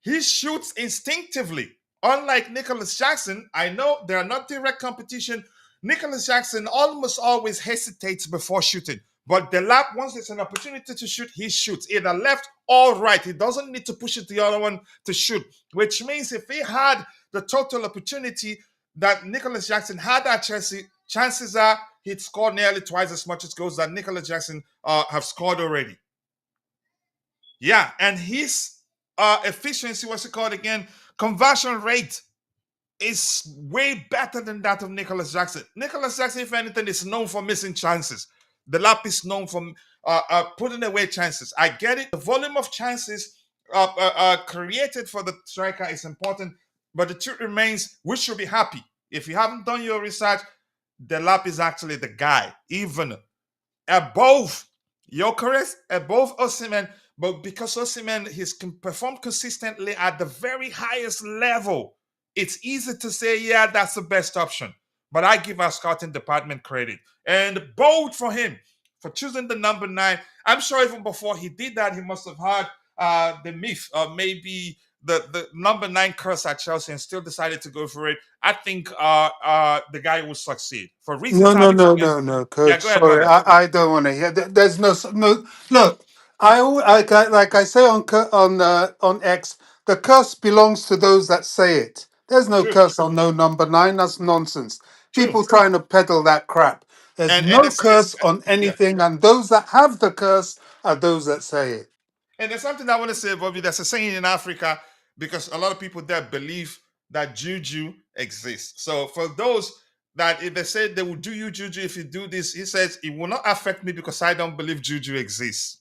He shoots instinctively. Unlike Nicholas Jackson, I know they are not direct competition. Nicholas Jackson almost always hesitates before shooting. But Delap, once it's an opportunity to shoot, he shoots either left or right. He doesn't need to push it the other one to shoot, which means if he had the total opportunity that Nicholas Jackson had at Chelsea, chances are he'd score nearly twice as much as goals that Nicholas Jackson have scored already. Yeah, and his efficiency, what's it called again? Conversion rate is way better than that of Nicholas Jackson. Nicholas Jackson, if anything, is known for missing chances. The Lap is known for putting away chances. I get it. The volume of chances created for the striker is important, but the truth remains, we should be happy. If you haven't done your research, the Lap is actually the guy, even above Gyökeres, above Osimhen, but because Osimhen he's performed consistently at the very highest level, it's easy to say, yeah, that's the best option. But I give our scouting department credit. And bold for him for choosing the number nine. I'm sure even before he did that, he must have had the myth or maybe the number nine curse at Chelsea and still decided to go for it. I think the guy will succeed for reasons No, I've no, no, explained. no, no, Yeah, coach. go ahead, Sorry, Bobby. I don't want to hear. There's no. Look, like I say on X, the curse belongs to those that say it. There's no True, curse on no number nine. That's nonsense. true. People trying to peddle that crap. There's And no it's curse on yeah. anything, and those that have the curse are those that say it. And there's something I want to say, Bobby. There's a saying in Africa because a lot of people there believe that juju exists. So for those that if they say they will do you juju if you do this, he says it will not affect me because I don't believe juju exists.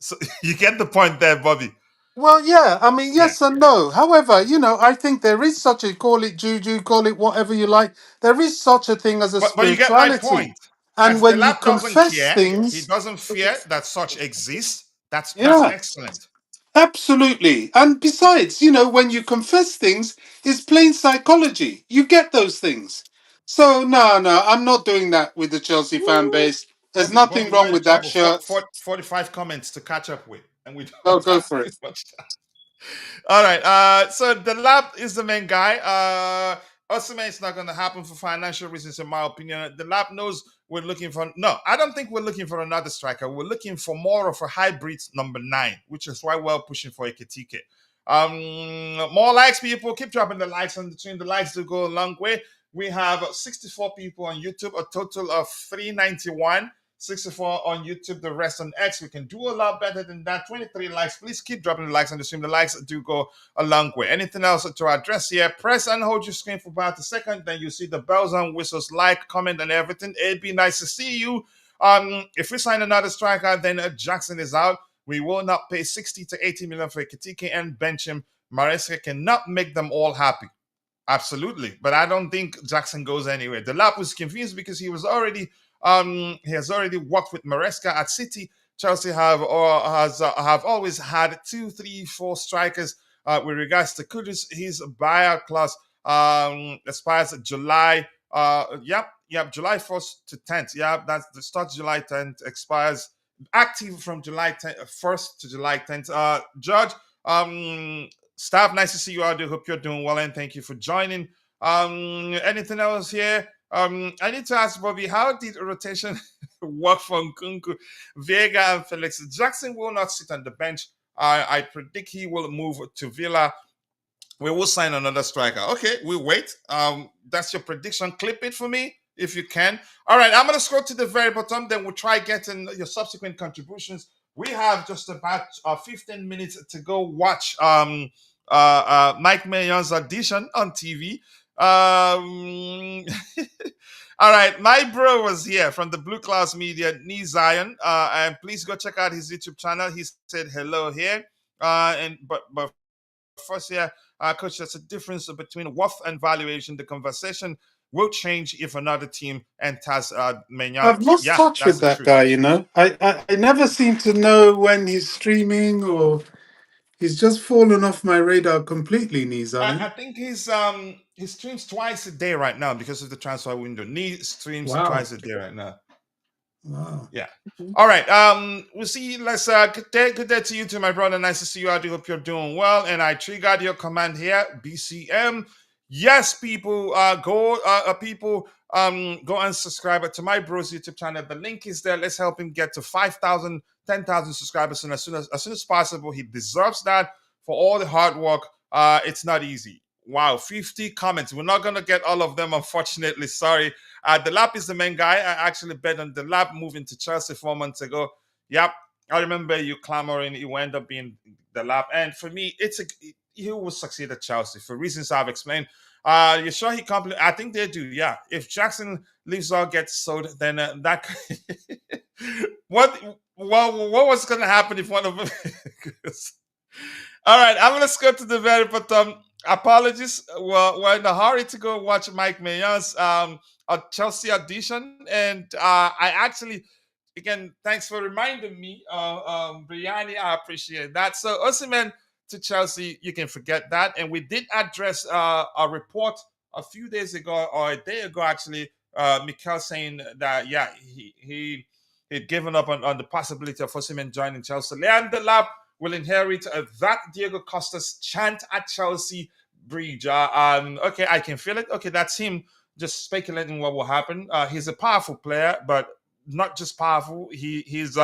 So you get the point there, Bobby. Well, yeah, I mean, Yeah. yes and no. However, I think there is such a, call it juju, call it whatever you like. There is such a thing as a But you get my spirituality. point. And As the when you lab doesn't confess care, he things, doesn't fear that such exists. That's yeah, excellent. absolutely. And besides, when you confess things, it's plain psychology. You get those things. So, no, I'm not doing that with the Chelsea fan base. There's nothing Bobby, we're wrong in with that trouble. shirt. 45 comments to catch up with, and we Oh, don't go have for it. this much time. All right. So the lab is the main guy. Osimhen is not going to happen for financial reasons, in my opinion. The lab knows we're looking for. No, I don't think we're looking for another striker. We're looking for more of a hybrid number 9, which is why we're pushing for Ekitike. More likes, people. Keep dropping the likes on the stream. The likes do go a long way. We have 64 people on YouTube, a total of 391. 64 on YouTube, the rest on X. We can do a lot better than that. 23 likes. Please keep dropping the likes on the stream. The likes do go a long way. Anything else to address here? Press and hold your screen for about a second. Then you see the bells and whistles, like, comment, and everything. It'd be nice to see you. If we sign another striker, then Jackson is out. We will not pay 60 to 80 million for Ekitike and bench him. Maresca cannot make them all happy. Absolutely, but I don't think Jackson goes anywhere. Delap was confused because he has already worked with Maresca at City. Chelsea have always had 2, 3, 4 strikers. With regards to Kudus, his buyout clause expires July. July 1st to 10th. Yeah, that's the start July 10th, expires active from July 1st to July 10th. George, staff, nice to see you out there. Hope you're doing well, and thank you for joining. Anything else here? I need to ask Bobby, how did rotation work for Nkunku, Vega, and Felix? Jackson will not sit on the bench. I predict he will move to Villa. We will sign another striker. Okay, we wait. That's your prediction. Clip it for me if you can. All right, I'm going to scroll to the very bottom. Then we'll try getting your subsequent contributions. We have just about 15 minutes to go watch Mike Maignan audition on TV. All right, my bro was here from the Blue Class Media, Nee Zion, and please go check out his YouTube channel. He said hello here, but first here, coach, there's a difference between worth and valuation. The conversation will change if another team enters Maignan. I've lost Yeah, touch that's with the that truth. guy. I never seem to know when he's streaming, or he's just fallen off my radar completely, I Nizan. think he streams twice a day right now because of the transfer window. Nee streams Wow. twice a day right now. Wow. Yeah. All right. We'll see. Let's good day to you too, my brother. Nice to see you. I do hope you're doing well. And I triggered your command here, BCM. Yes, people, go and subscribe to my bro's YouTube channel. The link is there. Let's help him get to 5,000, 10,000 subscribers and as soon as possible. He deserves that for all the hard work. It's not easy. Wow, 50 comments. We're not gonna get all of them, unfortunately. Sorry. Delap is the main guy. I actually bet on Delap moving to Chelsea 4 months ago. Yep, I remember you clamoring. It will end up being Delap, and for me, he will succeed at Chelsea for reasons I've explained. You sure he I think they do. Yeah, if Jackson leaves or gets sold, then that. what was going to happen if one of them? All right, I'm going to go to the very bottom. Apologies. We're in a hurry to go watch Mike Maignan's Chelsea audition, and I actually, again, thanks for reminding me, Brianni. I appreciate that. So Osimhen to Chelsea, you can forget that. And we did address a report a few days ago, or a day ago, actually, Mikel saying that he'd given up on the possibility of Osimhen joining Chelsea. Leander Delap will inherit that Diego Costa's chant at Chelsea Bridge. Okay, I can feel it. Okay, that's him just speculating what will happen. He's a powerful player, but not just powerful. He's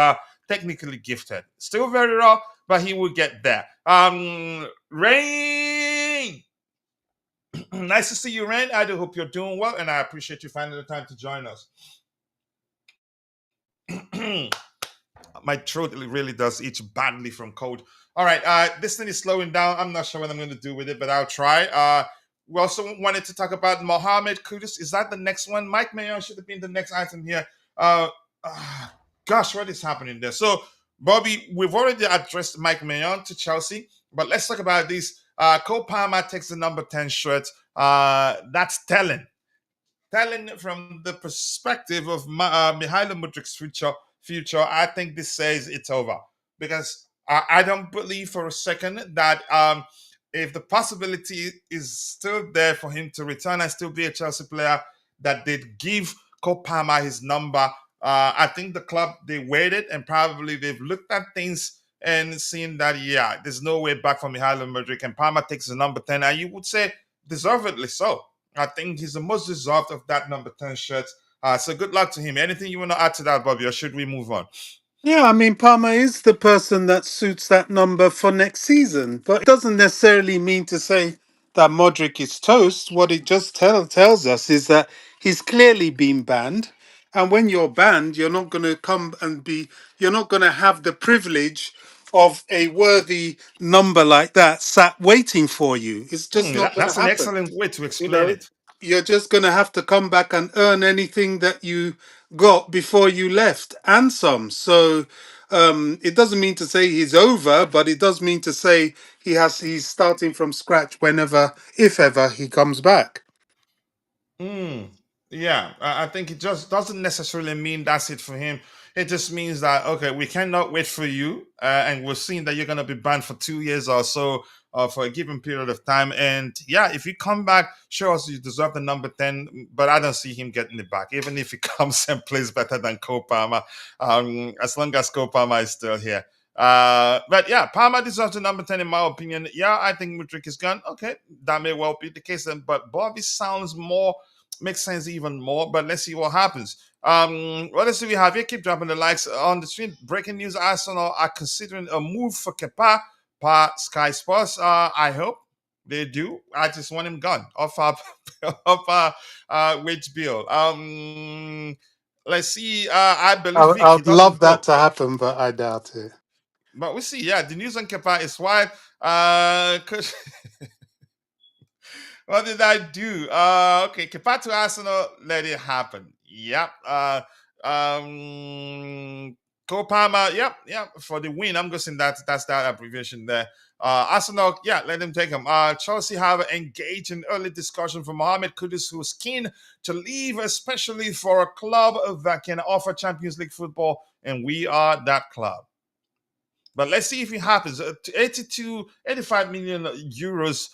technically gifted. Still very raw, but he will get there. Rain. Nice to see you, Rain. I do hope you're doing well, and I appreciate you finding the time to join us. My throat really does itch badly from cold. All right, this thing is slowing down. I'm not sure what I'm going to do with it, but I'll try. We also wanted to talk about Mohammed Kudus. Is that the next one? Mike Maignan should have been the next item here. Gosh, what is happening there? So, Bobby, we've already addressed Mike Maignan to Chelsea. But let's talk about this. Cole Palmer takes the number 10 shirt. That's telling from the perspective of Mihailo Mudrik's future, I think this says it's over because I don't believe for a second that if the possibility is still there for him to return and still be a Chelsea player, that they'd give Cole Palmer his number. I think the club they waited and probably they've looked at things and seen that there's no way back for Mihailo Mudrik and Palmer takes the number 10, and you would say deservedly so. I think he's the most deserved of that number 10 shirt. So good luck to him. Anything you want to add to that, Bobby, or should we move on? Yeah, I mean, Palmer is the person that suits that number for next season, but it doesn't necessarily mean to say that Modric is toast. What it just tells us is that he's clearly been banned. And when you're banned, you're not going to you're not going to have the privilege of a worthy number like that sat waiting for you. It's just not going to That's an happen. excellent way to You explain know, it. you're just going to have to come back and earn anything that you got before you left and some. So it doesn't mean to say he's over, but it does mean to say he's starting from scratch whenever, if ever, he comes back. Mm, yeah, I think it just doesn't necessarily mean that's it for him. It just means that okay, we cannot wait for you, and we're seeing that you're going to be banned for 2 years or so, for a given period of time. And yeah, if you come back, show us you deserve the number 10. But I don't see him getting it back, even if he comes and plays better than Cole Palmer. As long as Cole Palmer is still here. But yeah, Palmer deserves the number 10 in my opinion. Yeah, I think Mudryk is gone. Okay, that may well be the case then. But Bobby sounds more makes sense even more. But let's see what happens. What else do we have here? Keep dropping the likes on the stream. Breaking news: Arsenal are considering a move for Kepa per Sky Sports. I hope they do. I just want him gone off our off our wage bill. Let's see. I believe Vic. He I'd love doesn't that go. to happen, but I doubt it. But we see. Yeah, the news on Kepa is why. 'Cause what did I do? Okay, Kepa to Arsenal, let it happen. Yep. Cole Palmer, yep, for the win. I'm guessing that's that abbreviation there. Arsenal, yeah, let them take him. Chelsea have engaged in early discussion for Mohammed Kudus, who's keen to leave, especially for a club that can offer Champions League football, and we are that club. But let's see if it happens. 85 million euros.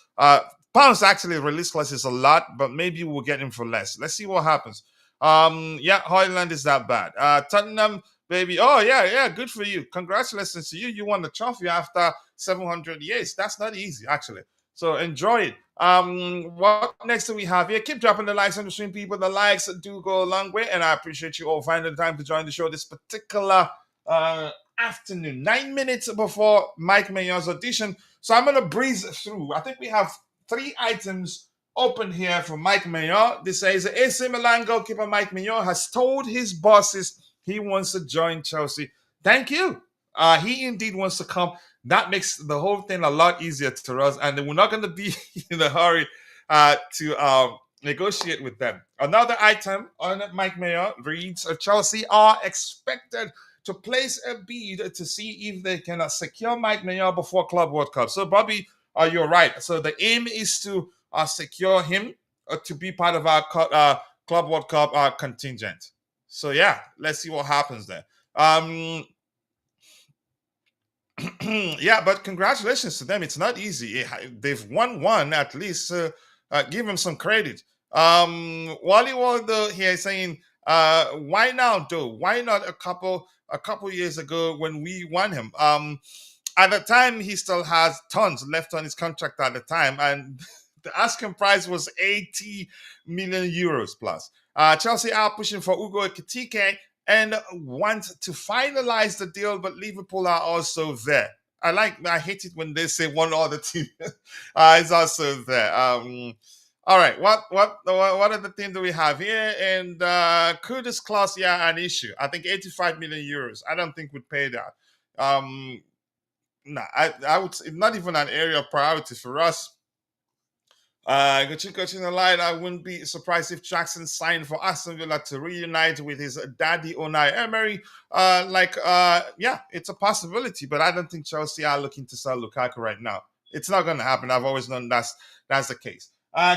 Pounds actually release class is a lot, but maybe we'll get him for less. Let's see what happens. Yeah, Hoyland is that bad. Tottenham, baby. Oh yeah, good for you. Congratulations to you. You won the trophy after 700 years. That's not easy, actually. So enjoy it. What next do we have here? Keep dropping the likes on the stream, people. The likes do go a long way, and I appreciate you all finding the time to join the show this particular afternoon, 9 minutes before Mike Maignan's audition. So I'm gonna breeze through. I think we have 3 items open here for Mike Maignan. This says AC Milan goalkeeper Mike Maignan has told his bosses he wants to join Chelsea. Thank you. He indeed wants to come. That makes the whole thing a lot easier to us, and we're not going to be in a hurry to negotiate with them. Another item on Mike Maignan reads: Chelsea are expected to place a bid to see if they can secure Mike Maignan before Club World Cup. So, Bobby, you're right. So the aim is to secure him to be part of our Club World Cup contingent. So yeah, let's see what happens there. Yeah, but congratulations to them. It's not easy. They've won one at least. Give them some credit. Wally Waldo here is saying, why now though? Why not a couple years ago when we won him? At the time, he still has tons left on his contract at the time, and the asking price was 80 million euros plus. Chelsea are pushing for Hugo Ekitike and want to finalize the deal, but Liverpool are also there. I hate it when they say one other team is also there. All right, what other thing do we have here? And Kudus clause, yeah, an issue. I think 85 million euros. I don't think we'd pay that. No, I would say not even an area of priority for us. Coaching the line. I wouldn't be surprised if Jackson signed for Aston Villa to reunite with his daddy Unai Emery. Yeah, it's a possibility, but I don't think Chelsea are looking to sell Lukaku right now. It's not going to happen. I've always known that's the case.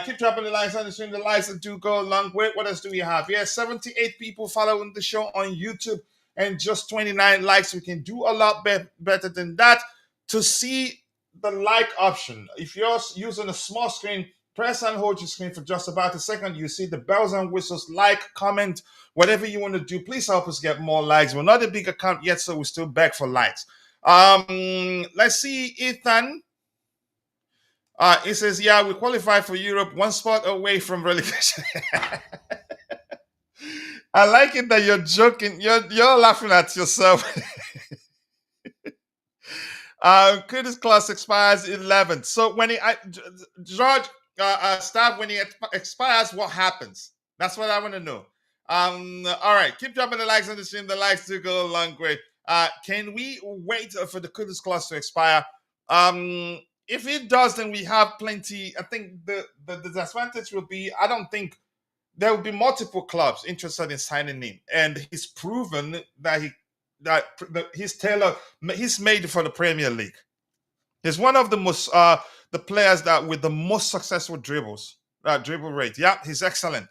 Keep dropping the likes on the stream. The likes that do go a long way. What else do we have? Yeah, 78 people following the show on YouTube and just 29 likes. We can do a lot better than that. To see the like option, if you're using a small screen, press and hold your screen for just about a second. You see the bells and whistles, like, comment, whatever you want to do. Please help us get more likes. We're not a big account yet, so we still beg for likes. Let's see, Ethan. He says, yeah, we qualify for Europe, one spot away from relegation. I like it that you're joking. You're laughing at yourself. Kudus class expires 11th. So when George, staff, when he expires, what happens? That's what I want to know. All right, keep dropping the likes on the stream. The likes do go a long way. Can we wait for the Kudus class to expire? If it does, then we have plenty. I think the disadvantage will be, I don't think there will be multiple clubs interested in signing him, and he's proven that he's made for the Premier League. He's one of the most the players that with the most successful dribble rate. Yeah, he's excellent.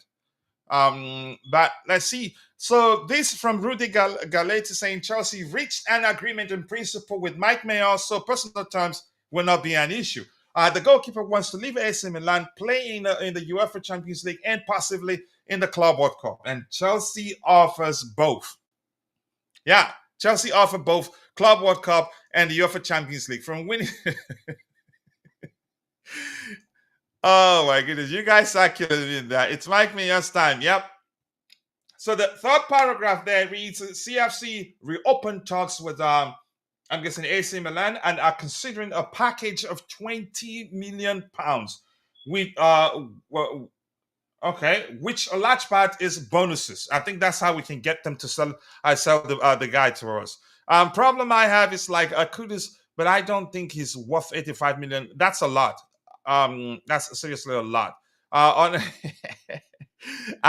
But let's see. So this from Rudy Galeti saying Chelsea reached an agreement in principle with Maignan, so personal terms will not be an issue. The goalkeeper wants to leave AC Milan, play in the UEFA Champions League and possibly in the Club World Cup. And Chelsea offers both. Yeah, Chelsea offer both Club World Cup and the UEFA Champions League from winning. Oh my goodness, you guys are killing me in that. It's Mike Magnan's time. Yep. So the third paragraph there reads: CFC reopened talks with I'm guessing AC Milan and are considering a package of £20 million. With which a large part is bonuses. I think that's how we can get them to sell the guy to us. Problem I have is like Kudus, but I don't think he's worth 85 million. That's a lot. That's seriously a lot. I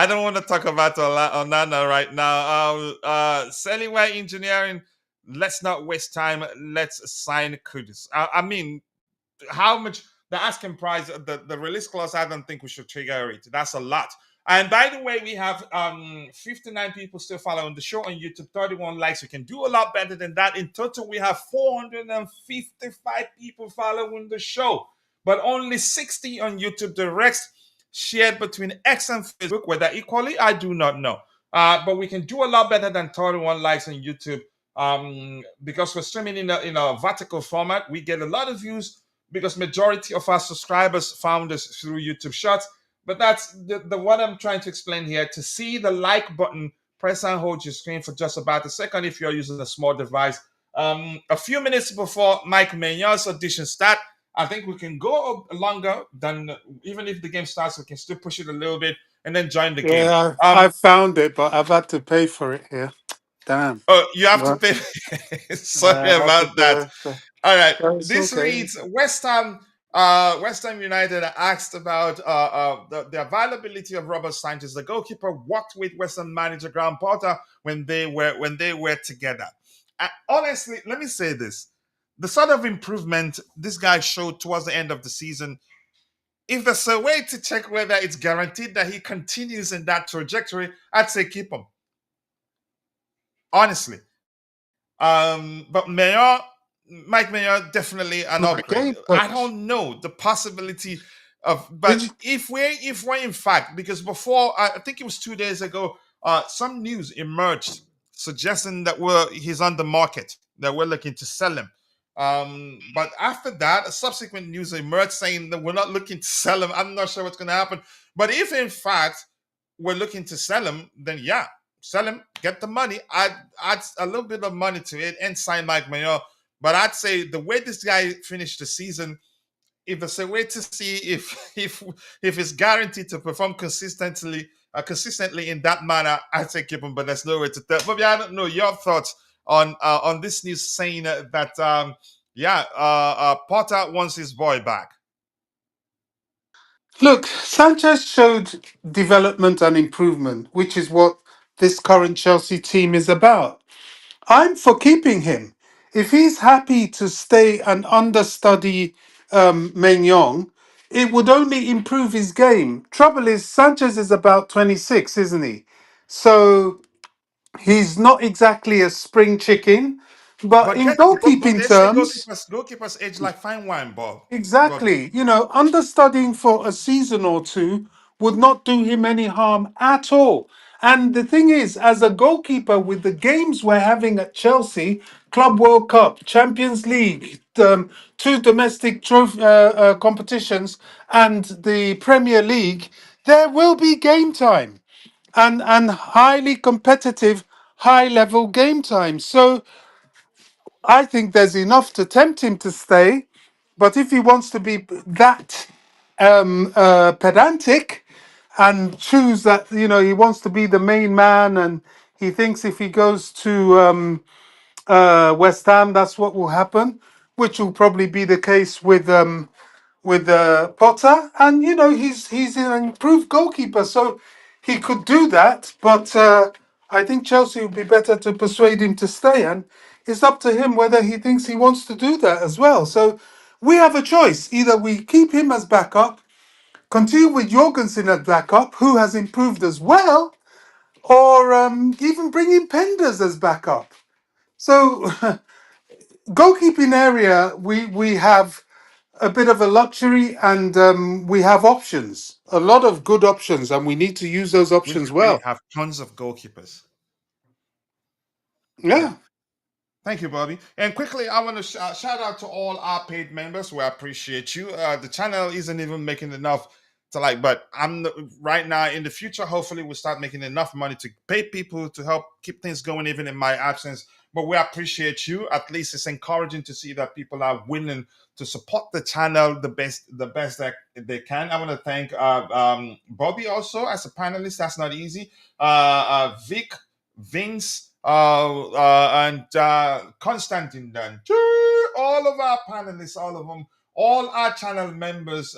don't want to talk about Onana right now. Selling engineering. Let's not waste time. Let's sign Kudus. I mean, how much the asking price, the release clause? I don't think we should trigger it. That's a lot. And by the way, we have 59 people still following the show on YouTube, 31 likes. We can do a lot better than that. In total, we have 455 people following the show, but only 60 on YouTube. The rest shared between X and Facebook. Whether equally, I do not know. But we can do a lot better than 31 likes on YouTube. Because we're streaming in a vertical format, we get a lot of views because majority of our subscribers found us through YouTube Shorts. But that's the what I'm trying to explain here. To see the like button, press and hold your screen for just about a second if you're using a small device. A few minutes before Mike Maignan's audition start, I think we can go longer than, even if the game starts, we can still push it a little bit and then join the game. Yeah, I found it, but I've had to pay for it here. Damn. Oh, you have What? to pay. Sorry about that. All right. It's This okay. reads West Ham United asked about the availability of Robert Sanchez. The goalkeeper worked with West Ham manager Graham Potter when they were together. Honestly, let me say this: the sort of improvement this guy showed towards the end of the season, if there's a way to check whether it's guaranteed that he continues in that trajectory, I'd say keep him. Honestly. But Mike Maignan, definitely an upgrade. I don't know the possibility of, but if we're in fact, because before, I think it was 2 days ago, some news emerged suggesting that he's on the market, that we're looking to sell him. But after that, a subsequent news emerged saying that we're not looking to sell him. I'm not sure what's going to happen. But if in fact we're looking to sell him, then yeah, sell him, get the money, add a little bit of money to it, and sign Mike Maignan. But I'd say the way this guy finished the season, if there's a way to see if it's guaranteed to perform consistently in that manner, I'd say keep him. But there's no way to tell. But I don't know your thoughts on this news saying that Potter wants his boy back. Look, Sanchez showed development and improvement, which is what this current Chelsea team is about. I'm for keeping him. If he's happy to stay and understudy Maignan, it would only improve his game. Trouble is, Sanchez is about 26, isn't he? So he's not exactly a spring chicken, but But in get but goalkeeping they say terms, goalkeepers age like fine wine, Bobby. exactly. You know, understudying for a season or two would not do him any harm at all. And the thing is, as a goalkeeper, with the games we're having at Chelsea, Club World Cup, Champions League, two domestic competitions, and the Premier League, there will be game time and highly competitive, high level game time. So I think there's enough to tempt him to stay. But if he wants to be that pedantic and choose that, you know, he wants to be the main man, and he thinks if he goes to West Ham, that's what will happen, which will probably be the case with Potter, and you know he's an improved goalkeeper, so he could do that. But I think Chelsea would be better to persuade him to stay, and it's up to him whether he thinks he wants to do that as well. So we have a choice: either we keep him as backup, continue with Jorgensen as backup, who has improved as well, or even bring in Penders as backup. So goalkeeping area, we have a bit of a luxury, and we have options, a lot of good options, and we need to use those options We well. have tons of goalkeepers. Yeah. Yeah. Thank you, Bobby. And quickly, I want to shout out to all our paid members. We appreciate you. The channel isn't even making enough to like, but right now in the future. Hopefully, we'll start making enough money to pay people to help keep things going, even in my absence. But we appreciate you. At least it's encouraging to see that people are willing to support the channel the best that they can. I want to thank Bobby also as a panelist. That's not easy. Vic, Vince, and Constantine Dunn, all of our panelists, all of them, all our channel members,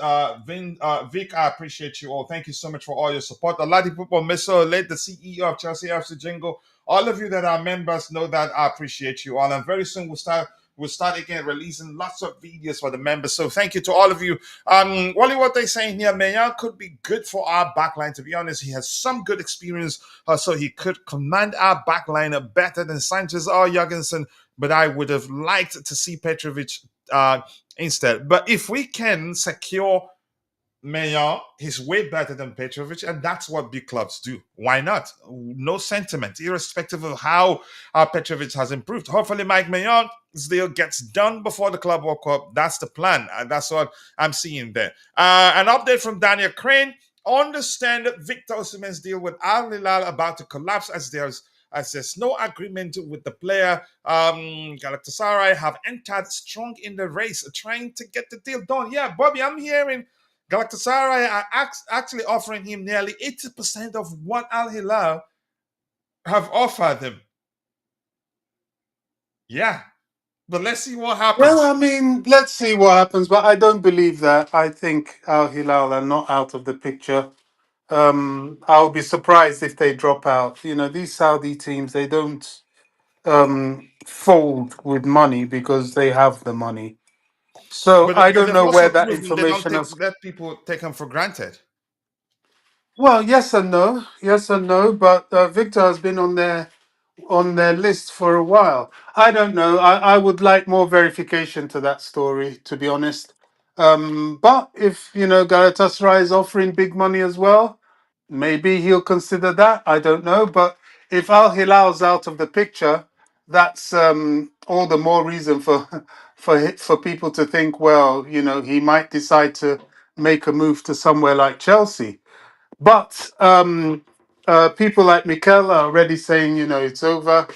Vic, I appreciate you all. Thank you so much for all your support. A lot of people, Mr. Late, the CEO of Chelsea FC Jingle, all of you that are members know that I appreciate you all. And very soon we'll start again releasing lots of videos for the members. So thank you to all of you. Wally, what they're saying here, Maignan could be good for our backline. To be honest, he has some good experience, so he could command our backline better than Sanchez or Jorgensen. But I would have liked to see Petrovic instead. But if we can secure Maignan, he's way better than Petrovic, and that's what big clubs do. Why not? No sentiment, irrespective of how Petrovic has improved. Hopefully, Mike Maignan deal gets done before the Club World Cup. That's the plan, and that's what I'm seeing there. An update from Daniel Crane. Understand Victor Osimhen's deal with Al Hilal about to collapse as there's no agreement with the player. Galatasaray have entered strong in the race, trying to get the deal done. Yeah, Bobby, I'm hearing Galatasaray are actually offering him nearly 80% of what Al Hilal have offered him. Yeah, but let's see what Well, happens. I mean, let's see what happens, but I don't believe that. I think Al Hilal are not out of the picture. I'll be surprised if they drop out. You know, these Saudi teams, they don't fold with money because they have the money. So But I but don't they've know where also that proven they don't information take has. let people take them for granted. Well, yes and no, yes and no. But Victor has been on their list for a while. I don't know. I would like more verification to that story, to be honest. But if you know Galatasaray is offering big money as well, maybe he'll consider that. I don't know. But if Al Hilal's out of the picture, that's all the more reason for for people to think. Well, you know, he might decide to make a move to somewhere like Chelsea. But people like Mikel are already saying, you know, it's over.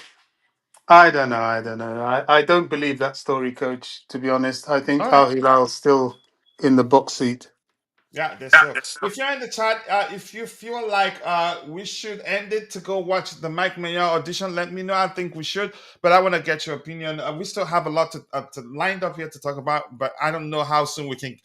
I don't know. I don't know. I don't believe that story, coach, to be honest. I All think right. Al Hilal's still in the box seat. Yeah, that's so. If you're in the chat, if you feel like we should end it to go watch the Mike Maignan audition, let me know. I think we should, but I want to get your opinion. We still have a lot to lined up here to talk about, but I don't know how soon we can.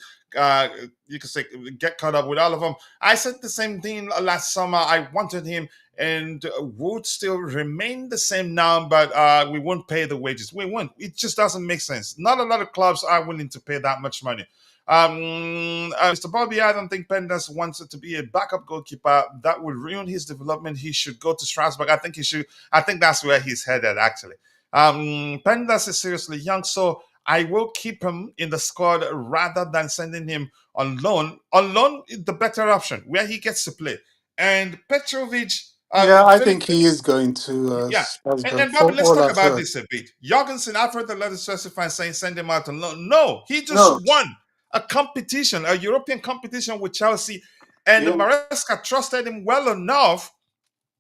You could say get caught up with all of them. I said the same thing last summer. I wanted him, and would still remain the same now, but we won't pay the wages. We won't. It just doesn't make sense. Not a lot of clubs are willing to pay that much money. Mr. Bobby, I don't think Pendas wants it to be a backup goalkeeper. That would ruin his development. He should go to Strasbourg. I think he should. I think that's where he's headed, actually. Pendas is seriously young, so I will keep him in the squad rather than sending him on loan. On loan is the better option, where he gets to play. And Petrovic, Yeah, I Philip, think he is going to yeah. Strasbourg And Bobby, for let's all talk I've about heard. this a bit. Jorgensen, I've heard the letter specify saying send him out on loan. No, he just No, won a competition, a European competition with Chelsea, and yeah, Maresca trusted him well enough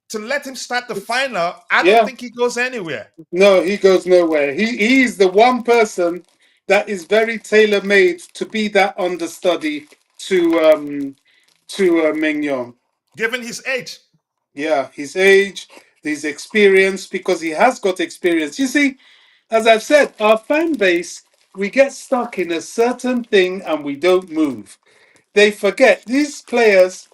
to let him start the final. I don't yeah, think he goes anywhere. no, he goes nowhere. He's the one person that is very tailor made to be that understudy to Maignan. Given his age. Yeah, his age, his experience, because he has got experience. You see, as I've said, our fan base, we get stuck in a certain thing and we don't move. They forget these players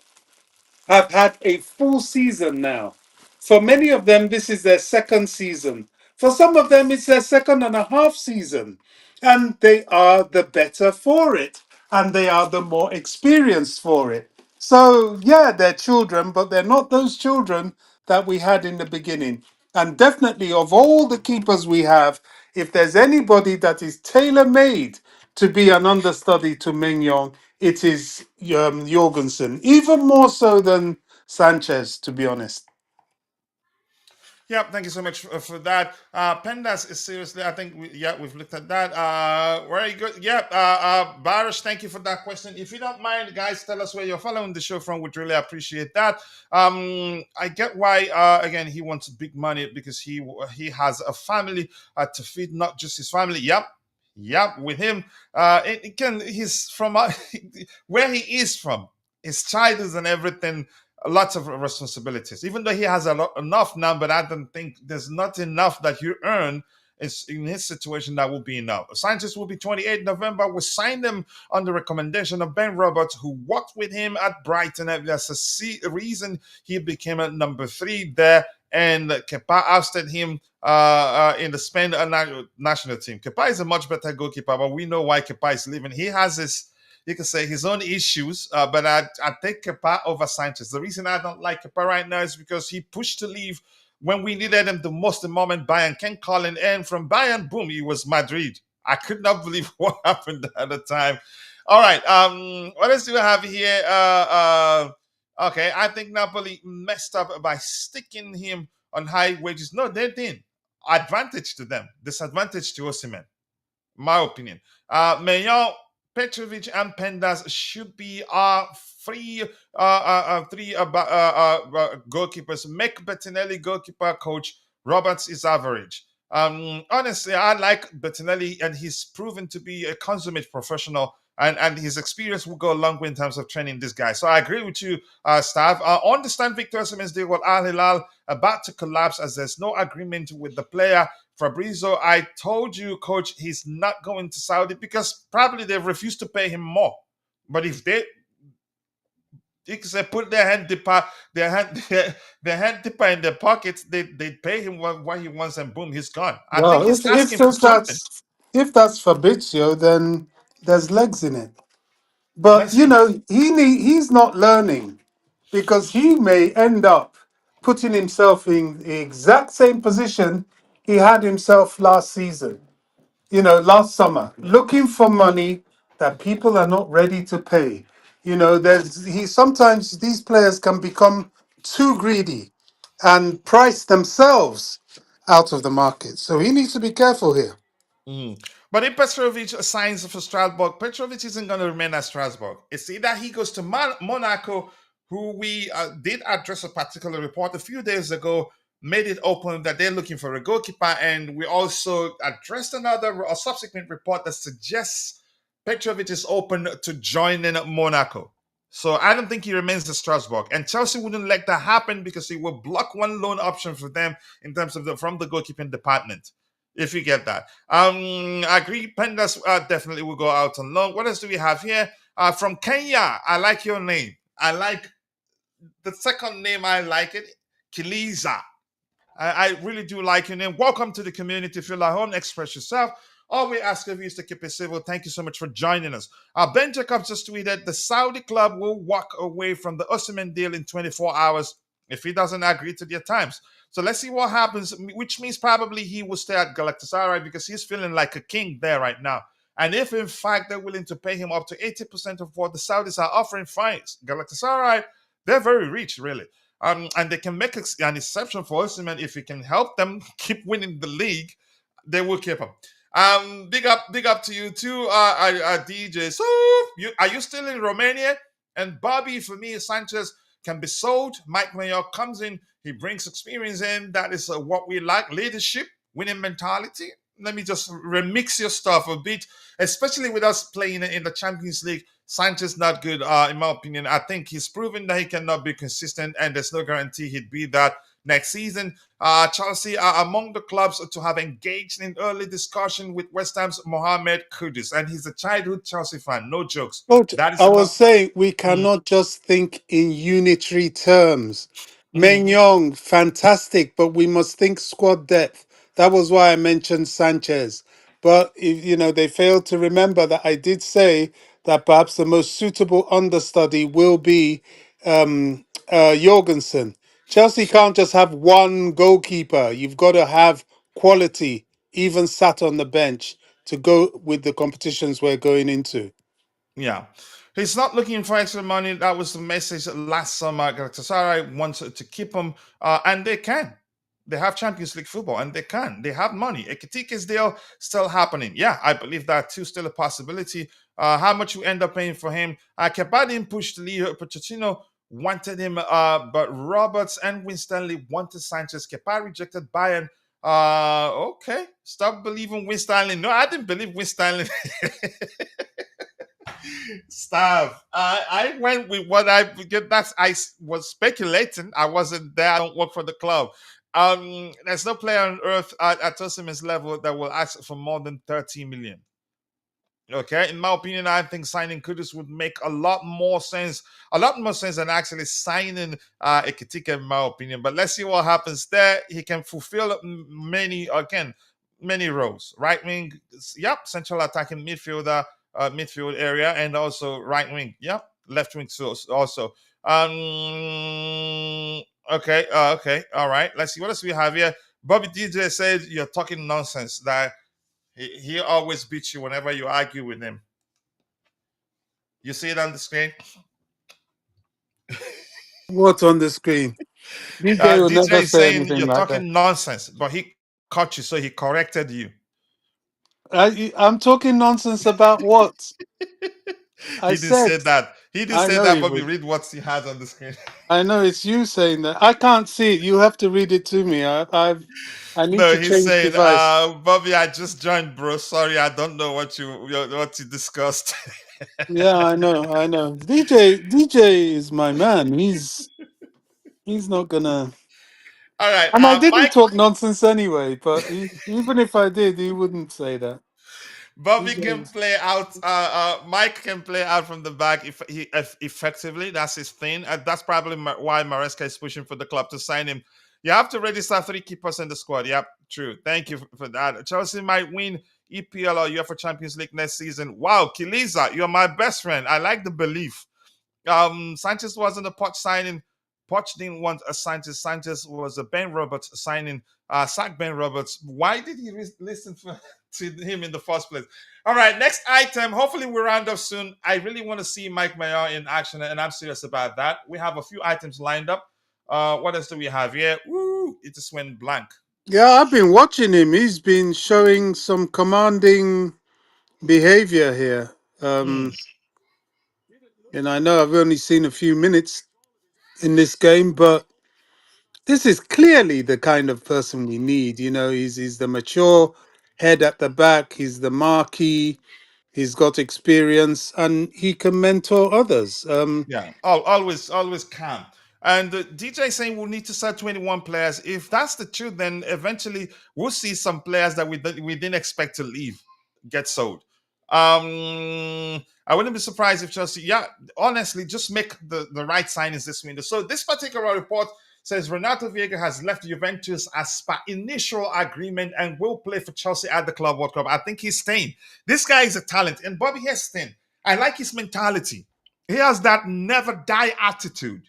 have had a full season now. For many of them, this is their second season. For some of them, it's their second and a half season. And they are the better for it. And they are the more experienced for it. So, yeah, they're children, but they're not those children that we had in the beginning. And definitely, of all the keepers we have, if there's anybody that is tailor made to be an understudy to Mignon, it is Jorgensen, even more so than Sanchez, to be honest. Yeah, thank you so much for that. Pendas is seriously, I think, we've looked at that. Very good. Yeah, Barish, thank you for that question. If you don't mind, guys, tell us where you're following the show from. We'd really appreciate that. I get why, again, he wants big money because he has a family to feed, not just his family. Yep. Yep, with him, he's from where he is from, his childhood and everything, lots of responsibilities. Even though he has enough now, but I don't think there's not enough that you earn. Is in his situation that will be enough. Sanchez will be 28 November. We signed him on the recommendation of Ben Roberts, who worked with him at Brighton. That's a reason he became a number 3 there. And Kepa ousted him in the Spain national team. Kepa is a much better goalkeeper, but we know why Kepa is leaving. He has his, you can say, his own issues, but I take Kepa over Sanchez. The reason I don't like Kepa right now is because he pushed to leave when we needed him the most. The moment Bayern can call him, and from Bayern, boom, he was Madrid. I could not believe what happened at the time. All right, what else do we have here? Okay, I think Napoli messed up by sticking him on high wages. No, they didn't. Advantage to them, disadvantage to Osimhen. My opinion. Maignan, Petrovic, and Pendas should be our three goalkeepers. Make Bettinelli goalkeeper coach. Roberts is average. Honestly, I like Bettinelli, and he's proven to be a consummate professional. And his experience will go a long way in terms of training this guy. So I agree with you, Stav. I understand Victor Osimhen's deal with Al Hilal about to collapse as there's no agreement with the player. Fabrizio, I told you, coach, he's not going to Saudi because probably they've refused to pay him more. But if they put their hand dipper in their pockets, they pay him what he wants, and boom, he's gone. I think Well, he's if asking for something. if that's Fabrizio, then there's legs in it. But Let's see. he's not learning because he may end up putting himself in the exact same position he had himself last season. Last summer, looking for money that people are not ready to pay. Sometimes these players can become too greedy and price themselves out of the market. So he needs to be careful here. Mm. But if Petrovic signs for Strasbourg, Petrovic isn't going to remain at Strasbourg. It's either he goes to Monaco, who we did address a particular report a few days ago, made it open that they're looking for a goalkeeper, and we also addressed a subsequent report that suggests Petrovic is open to joining Monaco. So I don't think he remains at Strasbourg. And Chelsea wouldn't let that happen because he will block one loan option for them in terms of from the goalkeeping department. If you get that. I agree. Pendas definitely will go out on loan. What else do we have here? From Kenya, I like your name. I like the second name. I like it. Kiliza. I really do like your name. Welcome to the community. Feel at home. Express yourself. All we ask of you is to keep it civil. Thank you so much for joining us. Ben Jacobs just tweeted the Saudi club will walk away from the Osimhen deal in 24 hours if he doesn't agree to their times. So let's see what happens, which means probably he will stay at Galatasaray because he's feeling like a king there right now. And if in fact they're willing to pay him up to 80% of what the Saudis are offering, fine. Galatasaray, they're very rich, really. And they can make an exception for Osimhen if he can help them keep winning the league. They will keep him. Big up to you too, DJ. So, are you still in Romania? And Bobby, for me, Sanchez can be sold. Mike Maignan comes in, he brings experience in. That is what we like: leadership, winning mentality. Let me just remix your stuff a bit, especially with us playing in the Champions League. Sanchez not good, in my opinion. I think he's proven that he cannot be consistent, and there's no guarantee he'd be that next season. Chelsea are among the clubs to have engaged in early discussion with West Ham's Mohammed Kudus, and he's a childhood Chelsea fan. No jokes. Coach, That is I was enough. saying we Mm, cannot just think in unitary terms. mhm. Maignan, fantastic, but we must think squad depth. That was why I mentioned Sanchez. But if, they failed to remember that I did say that perhaps the most suitable understudy will be Jorgensen. Chelsea can't just have one goalkeeper. You've got to have quality, even sat on the bench, to go with the competitions we're going into. Yeah. He's not looking for extra money. That was the message last summer. Galatasaray wants to keep him, and they can. They have Champions League football, and they can. They have money. Ekitike's deal still happening. Yeah, I believe that too. Still a possibility. How much we end up paying for him? Kepa didn't push Leo. Pochettino wanted him, but Roberts and Winstanley wanted Sanchez. Kepa rejected Bayern. Okay. Stop believing Winstanley. No, I didn't believe Winstanley. Stop. I went with what I get. Was speculating. I wasn't there. I don't work for the club. There's no player on earth at Osimhen's level that will ask for more than 30 million. Okay, in my opinion, I think signing Kudus would make a lot more sense than actually signing Ekitike, in my opinion. But let's see what happens there. He can fulfill many roles. Right wing, yep, central attacking midfielder, midfield area, and also right wing, yep, left wing also. Okay, all right. Let's see what else we have here. Bobby DJ said you're talking nonsense. That he always beats you whenever you argue with him. You see it on the screen? What's on the screen? DJ will DJ never is say saying anything you're like that. talking nonsense, but he caught you, so he corrected you. I'm talking nonsense about what? I He didn't say said, that. He didn't I say know that, he Bobby. would. Read what he has on the screen. I know it's you saying that. I can't see it. You have to read it to me. I need No, to he's change saying, device. Bobby, I just joined, bro. Sorry, I don't know what you discussed. Yeah, I know, I know. DJ is my man. He's not gonna. All right, And I didn't Mike. talk nonsense anyway. But even if I did, he wouldn't say that. Bobby can DJ. play out. Mike can play out from the back if effectively. That's his thing. That's probably why Maresca is pushing for the club to sign him. You have to register 3 keepers in the squad. Yep, true. Thank you for that. Chelsea might win EPL or UEFA Champions League next season. Wow, Kiliza, you're my best friend. I like the belief. Sanchez wasn't a Poch signing. Poch didn't want a Sanchez. Sanchez was a Ben Roberts signing. Sack Ben Roberts. Why did he listen to him in the first place? All right, next item. Hopefully we round up soon. I really want to see Mike Maignan in action, and I'm serious about that. We have a few items lined up. What else do we have here? Woo! It just went blank. Yeah, I've been watching him. He's been showing some commanding behavior here. Hmm. And I know I've only seen a few minutes in this game, but this is clearly the kind of person we need. He's the mature head at the back. He's the marquee. He's got experience, and he can mentor others. Yeah, always calm. And DJ saying we'll need to sell 21 players. If that's the truth, then eventually we'll see some players that we didn't expect to leave get sold. I wouldn't be surprised if Chelsea, yeah, honestly, just make the right signings this window. So this particular report says Renato Vieira has left Juventus as per initial agreement and will play for Chelsea at the Club World Cup. I think he's staying. This guy is a talent. And Bobby Heston, I like his mentality. He has that never die attitude.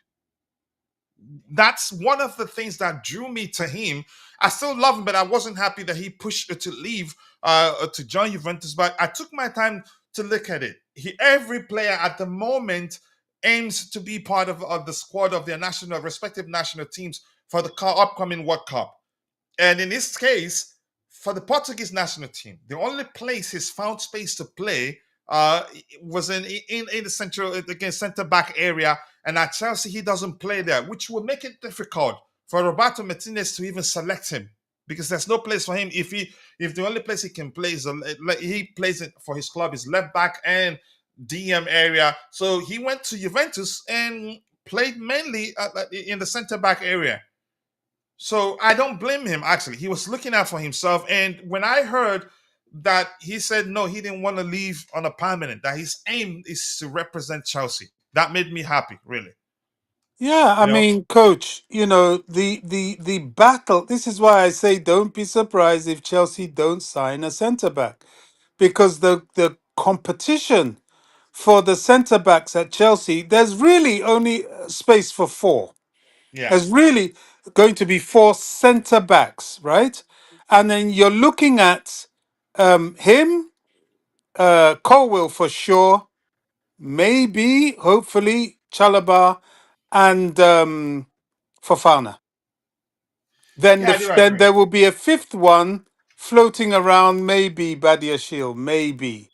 That's one of the things that drew me to him. I still love him, but I wasn't happy that he pushed to leave to join Juventus. But I took my time to look at it. Every player at the moment aims to be part of the squad of their respective national teams for the upcoming World Cup. And in this case, for the Portuguese national team, the only place he's found space to play was in the central against centre back area, and at Chelsea he doesn't play there, which will make it difficult for Roberto Martinez to even select him because there's no place for him if the only place he can play is he plays it for his club is left back and DM area. So he went to Juventus and played mainly in the centre back area. So I don't blame him, actually. He was looking out for himself. And when I heard that he said no, he didn't want to leave on a permanent, that his aim is to represent Chelsea, that made me happy, really. Yeah, I You know? mean, coach, the battle. This is why I say don't be surprised if Chelsea don't sign a centre back, because the competition for the centre backs at Chelsea, there's really only space for four. Yeah. There's really going to be four centre backs, right? And then you're looking at him, Colwill for sure, maybe, hopefully, Chalobah and Fofana. Yeah, I do Then agree. there will be a fifth one floating around, maybe Badiashile, maybe.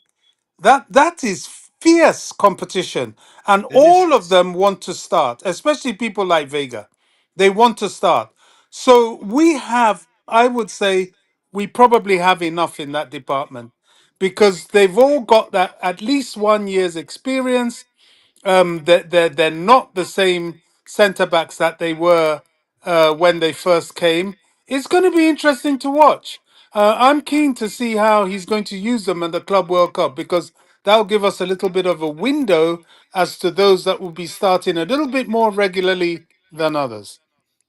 That is fierce competition, and It is. all of them want to start, especially people like Vega. They want to start. So we have, I would say, we probably have enough in that department because they've all got that at least 1 year's experience. They're not the same centre backs that they were when they first came. It's going to be interesting to watch. I'm keen to see how he's going to use them at the Club World Cup because that'll give us a little bit of a window as to those that will be starting a little bit more regularly than others.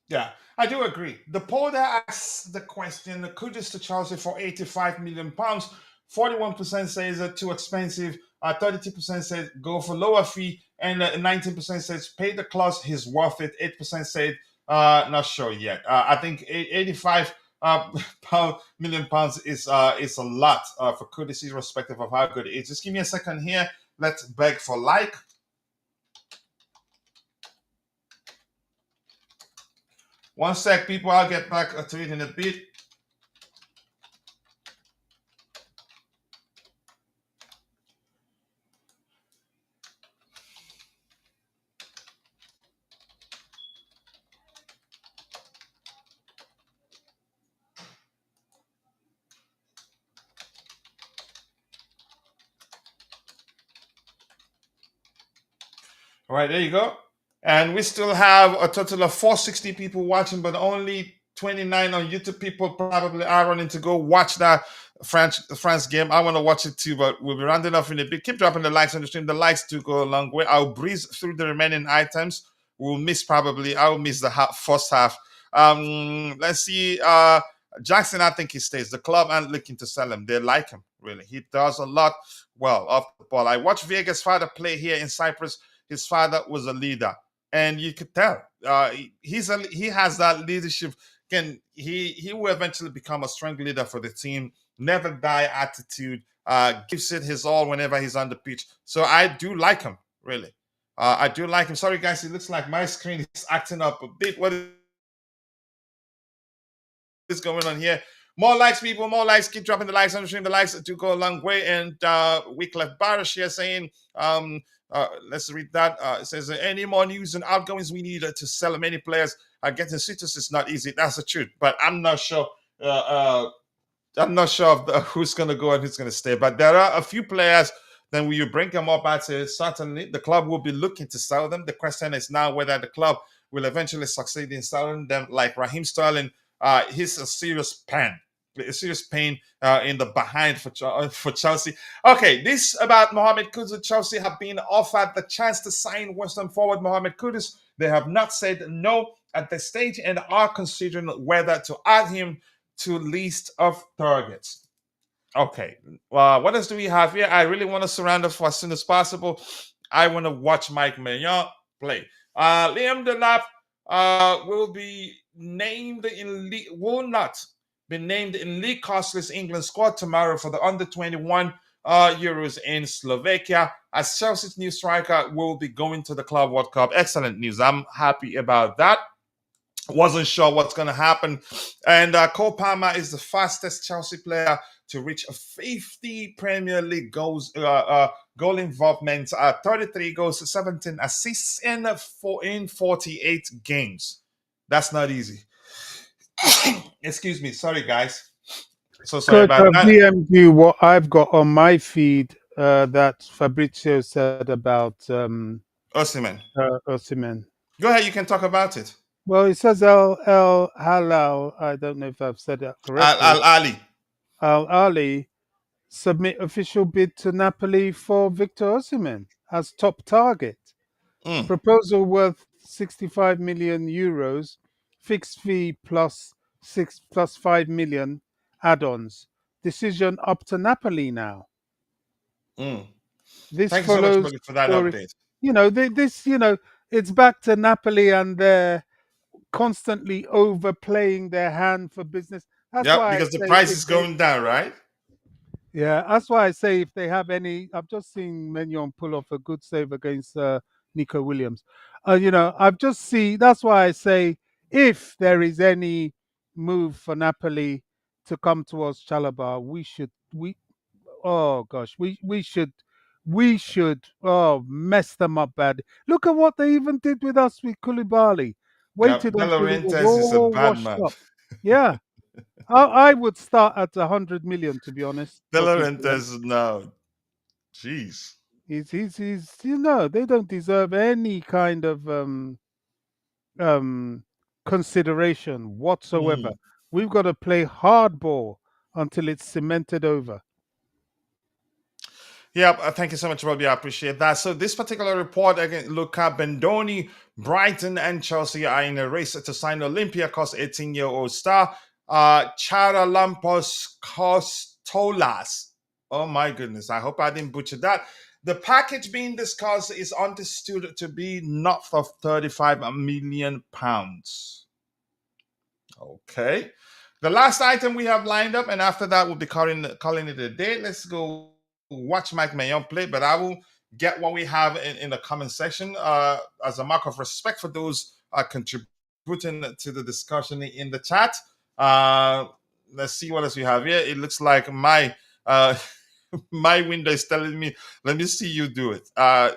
Yeah, I do agree. The poll that asks the question, Kudus to Chelsea for £85 million, 41% says it's too expensive, 32% says go for lower fee, and 19% says pay the clause, he's worth it. 8% said not sure yet. I think 85 million pounds is a lot for Kudus, irrespective of how good it is. Just give me a second here. Let's beg for like. One sec, people. I'll get back to it in a bit. All right, there you go. And we still have a total of 460 people watching, but only 29 on YouTube. People probably are running to go watch that France game. I want to watch it too, but we'll be rounding off in a bit. Keep dropping the likes on the stream. The likes do go a long way. I'll breeze through the remaining items. I'll miss the first half. Let's see. Jackson, I think he stays. The club aren't looking to sell him. They like him, really. He does a lot well off the ball. I watched Vega's father play here in Cyprus. His father was a leader, and you could tell he has that leadership. He will eventually become a strong leader for the team. Never die attitude. Gives it his all whenever he's on the pitch. So I do like him, really. I do like him. Sorry, guys, it looks like my screen is acting up a bit. What is going on here? More likes, people. More likes. Keep dropping the likes on the stream. The likes do go a long way. And Wycliffe Barish here saying, let's read that. It says, any more news and outgoings we need to sell many players. Getting citrus is not easy. That's the truth. But I'm not sure I'm not sure of who's going to go and who's going to stay, but there are a few players. Then when you bring them up, I'd say certainly the club will be looking to sell them. The question is now whether the club will eventually succeed in selling them. Like Raheem Sterling, he's a serious pain in the behind for Chelsea. Okay, this about Mohammed Kudus. Chelsea have been offered the chance to sign Western forward Mohammed Kudus. They have not said no at this stage and are considering whether to add him to list of targets. Okay, what else do we have here? I really want to surrender for as soon as possible. I want to watch Mike Maignan play. Liam Delap will be named in will not be named in League Costless England squad tomorrow for the under 21 Euros in Slovakia, as Chelsea's new striker will be going to the Club World Cup. Excellent news. I'm happy about that. Wasn't sure what's going to happen. And Cole Palmer is the fastest Chelsea player to reach a 50 Premier League goal involvement, 33 goals, 17 assists in 48 games. That's not easy. Excuse me. Sorry, guys. So sorry Coach, about I've that. DM'd you what I've got on my feed that Fabrizio said about Osimhen. Osimhen. Go ahead. You can talk about it. Well, it says El Halal. I don't know if I've said that correctly. Al Ali. Al Ali submit official bid to Napoli for Victor Osimhen as top target. Mm. Proposal worth 65 million euros, fixed fee plus 5 million add-ons. Decision up to Napoli now. Mm. This Thank you so much, follows Bobby, for that story. update. It's back to Napoli and they're constantly overplaying their hand for business. That's Yep, why I because the say price is going down, right? that's why I say if they have any, I've just seen Maignan pull off a good save against Nico Williams. That's why I say if there is any move for Napoli to come towards Chalobah, we should mess them up bad. Look at what they even did with us with Koulibaly. Yep, Waited De until he was Laurentiis is a all bad washed man. up. Yeah. I would start at 100 million, to be honest. De for people. Laurentiis, no. Jeez. He's they don't deserve any kind of consideration whatsoever. Mm. We've got to play hardball until it's cemented over. Yeah, thank you so much, Robbie. I appreciate that. So this particular report, again, Luca Bendoni, Brighton and Chelsea are in a race to sign Olympiacos 18-year-old star, Charalampos Kostolas. Oh my goodness, I hope I didn't butcher that. The package being discussed is understood to be north of 35 million pounds. Okay. The last item we have lined up, and after that, we'll be calling it a day. Let's go watch Mike Maignan play, but I will get what we have in the comment section as a mark of respect for those contributing to the discussion in the chat. Let's see what else we have here. It looks like my my window is telling me, let me see you do it.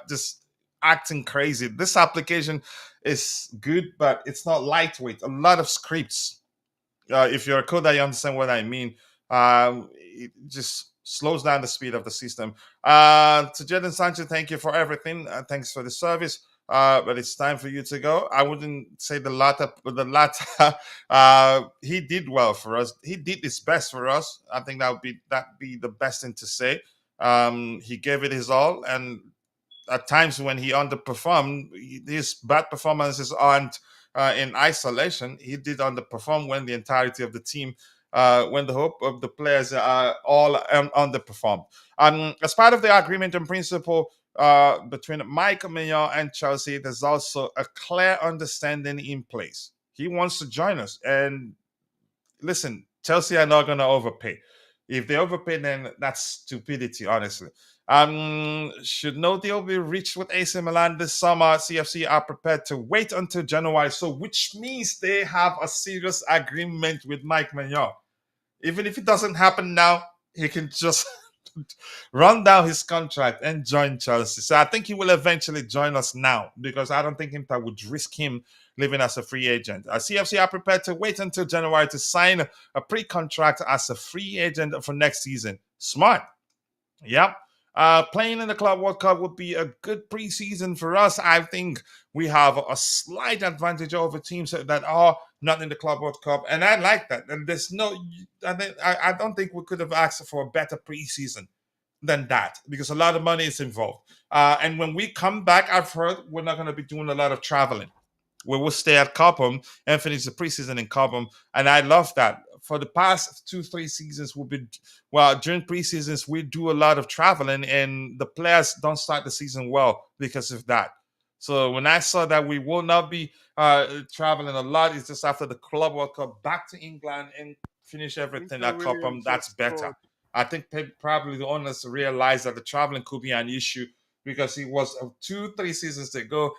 Just acting crazy. This application is good, but it's not lightweight. A lot of scripts. If you're a coder, you understand what I mean. It just slows down the speed of the system. To Jadon Sanchez, thank you for everything. Thanks for the service. But it's time for you to go. I wouldn't say the latter, but the latter. He did well for us. He did his best for us. I think that be the best thing to say. He gave it his all, and at times when he underperformed, his bad performances aren't in isolation. He did underperform when the entirety of the team, when the hope of the players are all underperformed. As part of the agreement in principle between Mike Maignan and Chelsea, there's also a clear understanding in place. He wants to join us. And listen, Chelsea are not going to overpay. If they overpay, then that's stupidity, honestly. Should no deal be reached with AC Milan this summer, CFC are prepared to wait until January. So, which means they have a serious agreement with Mike Maignan. Even if it doesn't happen now, he can just run down his contract and join Chelsea. So I think he will eventually join us now because I don't think Inter would risk him leaving as a free agent. CFC are prepared to wait until January to sign a pre-contract as a free agent for next season. Smart. Yep. Playing in the Club World Cup would be a good preseason for us. I think we have a slight advantage over teams that are not in the Club World Cup, and I like that. And there's no, I don't think we could have asked for a better preseason than that because a lot of money is involved. And when we come back, I've heard we're not going to be doing a lot of traveling. We will stay at Cobham and finish the preseason in Cobham, and I love that. For the past 2-3 seasons, during preseasons, we do a lot of traveling, and the players don't start the season well because of that. So when I saw that we will not be traveling a lot, it's just after the Club World Cup back to England and finish everything at Cobham. That's better. I think probably the owners realized that the traveling could be an issue because it was 2-3 seasons ago.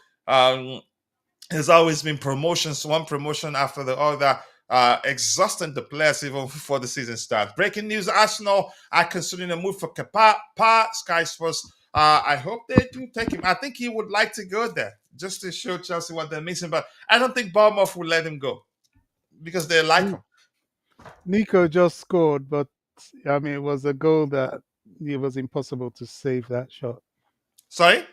There's always been promotions, one promotion after the other. Exhausting the players even before the season starts. Breaking news: Arsenal are considering a move for Kepa. Sky Sports. I hope they do take him. I think he would like to go there just to show Chelsea what they're missing. But I don't think Bournemouth will let him go because they like him. Nico just scored, but I mean, it was a goal that it was impossible to save that shot. Sorry?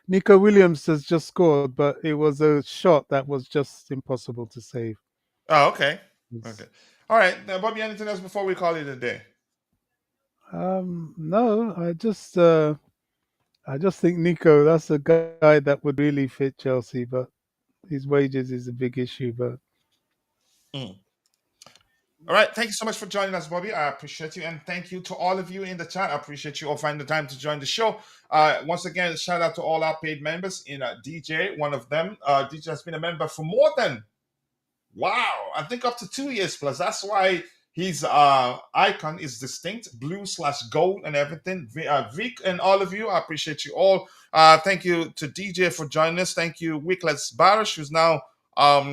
Nico Williams has just scored, but it was a shot that was just impossible to save. Oh, okay. Okay. All right. Now, Bobby, anything else before we call it a day? No, I just think Nico, that's a guy that would really fit Chelsea, but his wages is a big issue. But all right. Thank you so much for joining us, Bobby. I appreciate you. And thank you to all of you in the chat. I appreciate you all finding the time to join the show. Once again, shout out to all our paid members in DJ, one of them. DJ has been a member for more than, I think up to 2 years plus. That's why his icon is distinct, blue/gold and everything. Vic and all of you, I appreciate you all. Thank you to DJ for joining us. Thank you, Wycliffe Barish, who's now a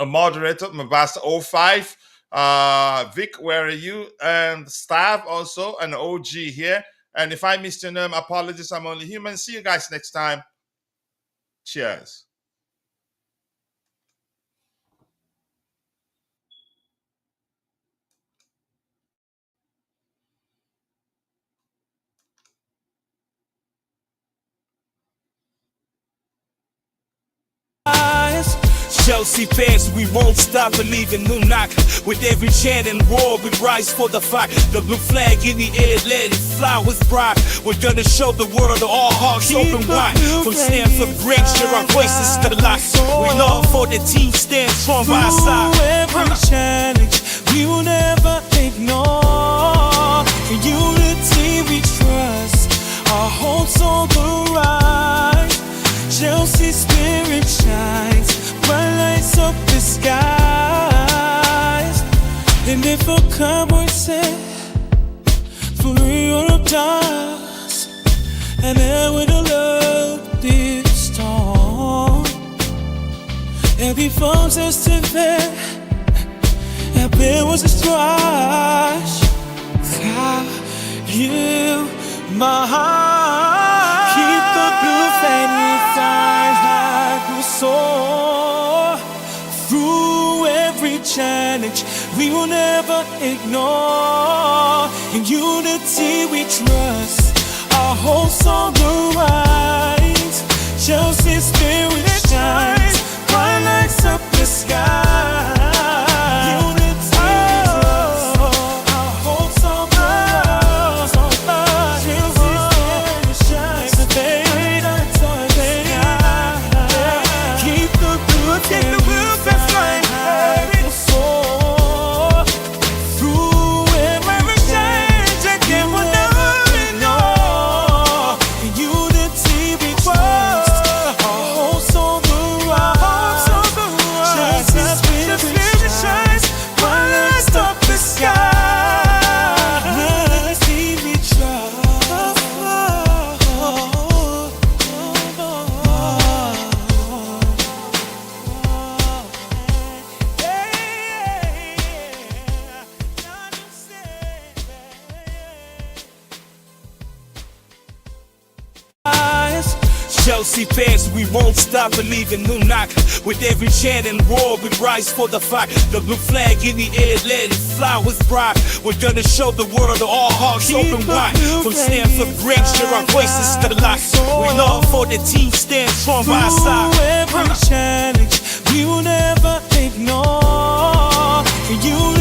moderator, Mabasta05. Vic, where are you? And Stav also, an OG here. And if I missed your name, apologies, I'm only human. See you guys next time. Cheers. Chelsea fans, we won't stop believing. No knock. With every chant and roar, we rise for the fight. The blue flag in the air, let it fly with pride. We're gonna show the world all hearts open wide. From Stamford Bridge, share our voices to the light. We love for the team, stand strong by our side. Every challenge, we will never ignore. In unity we trust, our hopes on the rise. Chelsea spirit shines, bright lights up the skies. And if a cowboy said, for Europe does, and there with a love this storm. Every form says to there, and there was a strife. How you, my heart, keep the blue flame inside like we soar. Through every challenge, we will never ignore. In unity we trust, our hopes on the rise. Chelsea spirit shines, bright lights up the sky. Chelsea fans, we won't stop believing. No knock. With every chant and roar, we rise for the fight. The blue flag in the air, let it fly with pride. We're gonna show the world all hearts open wide. From Stamford Bridge, share our voices to the light. We love for the team, stand strong by our side. Through every challenge, we will never ignore. You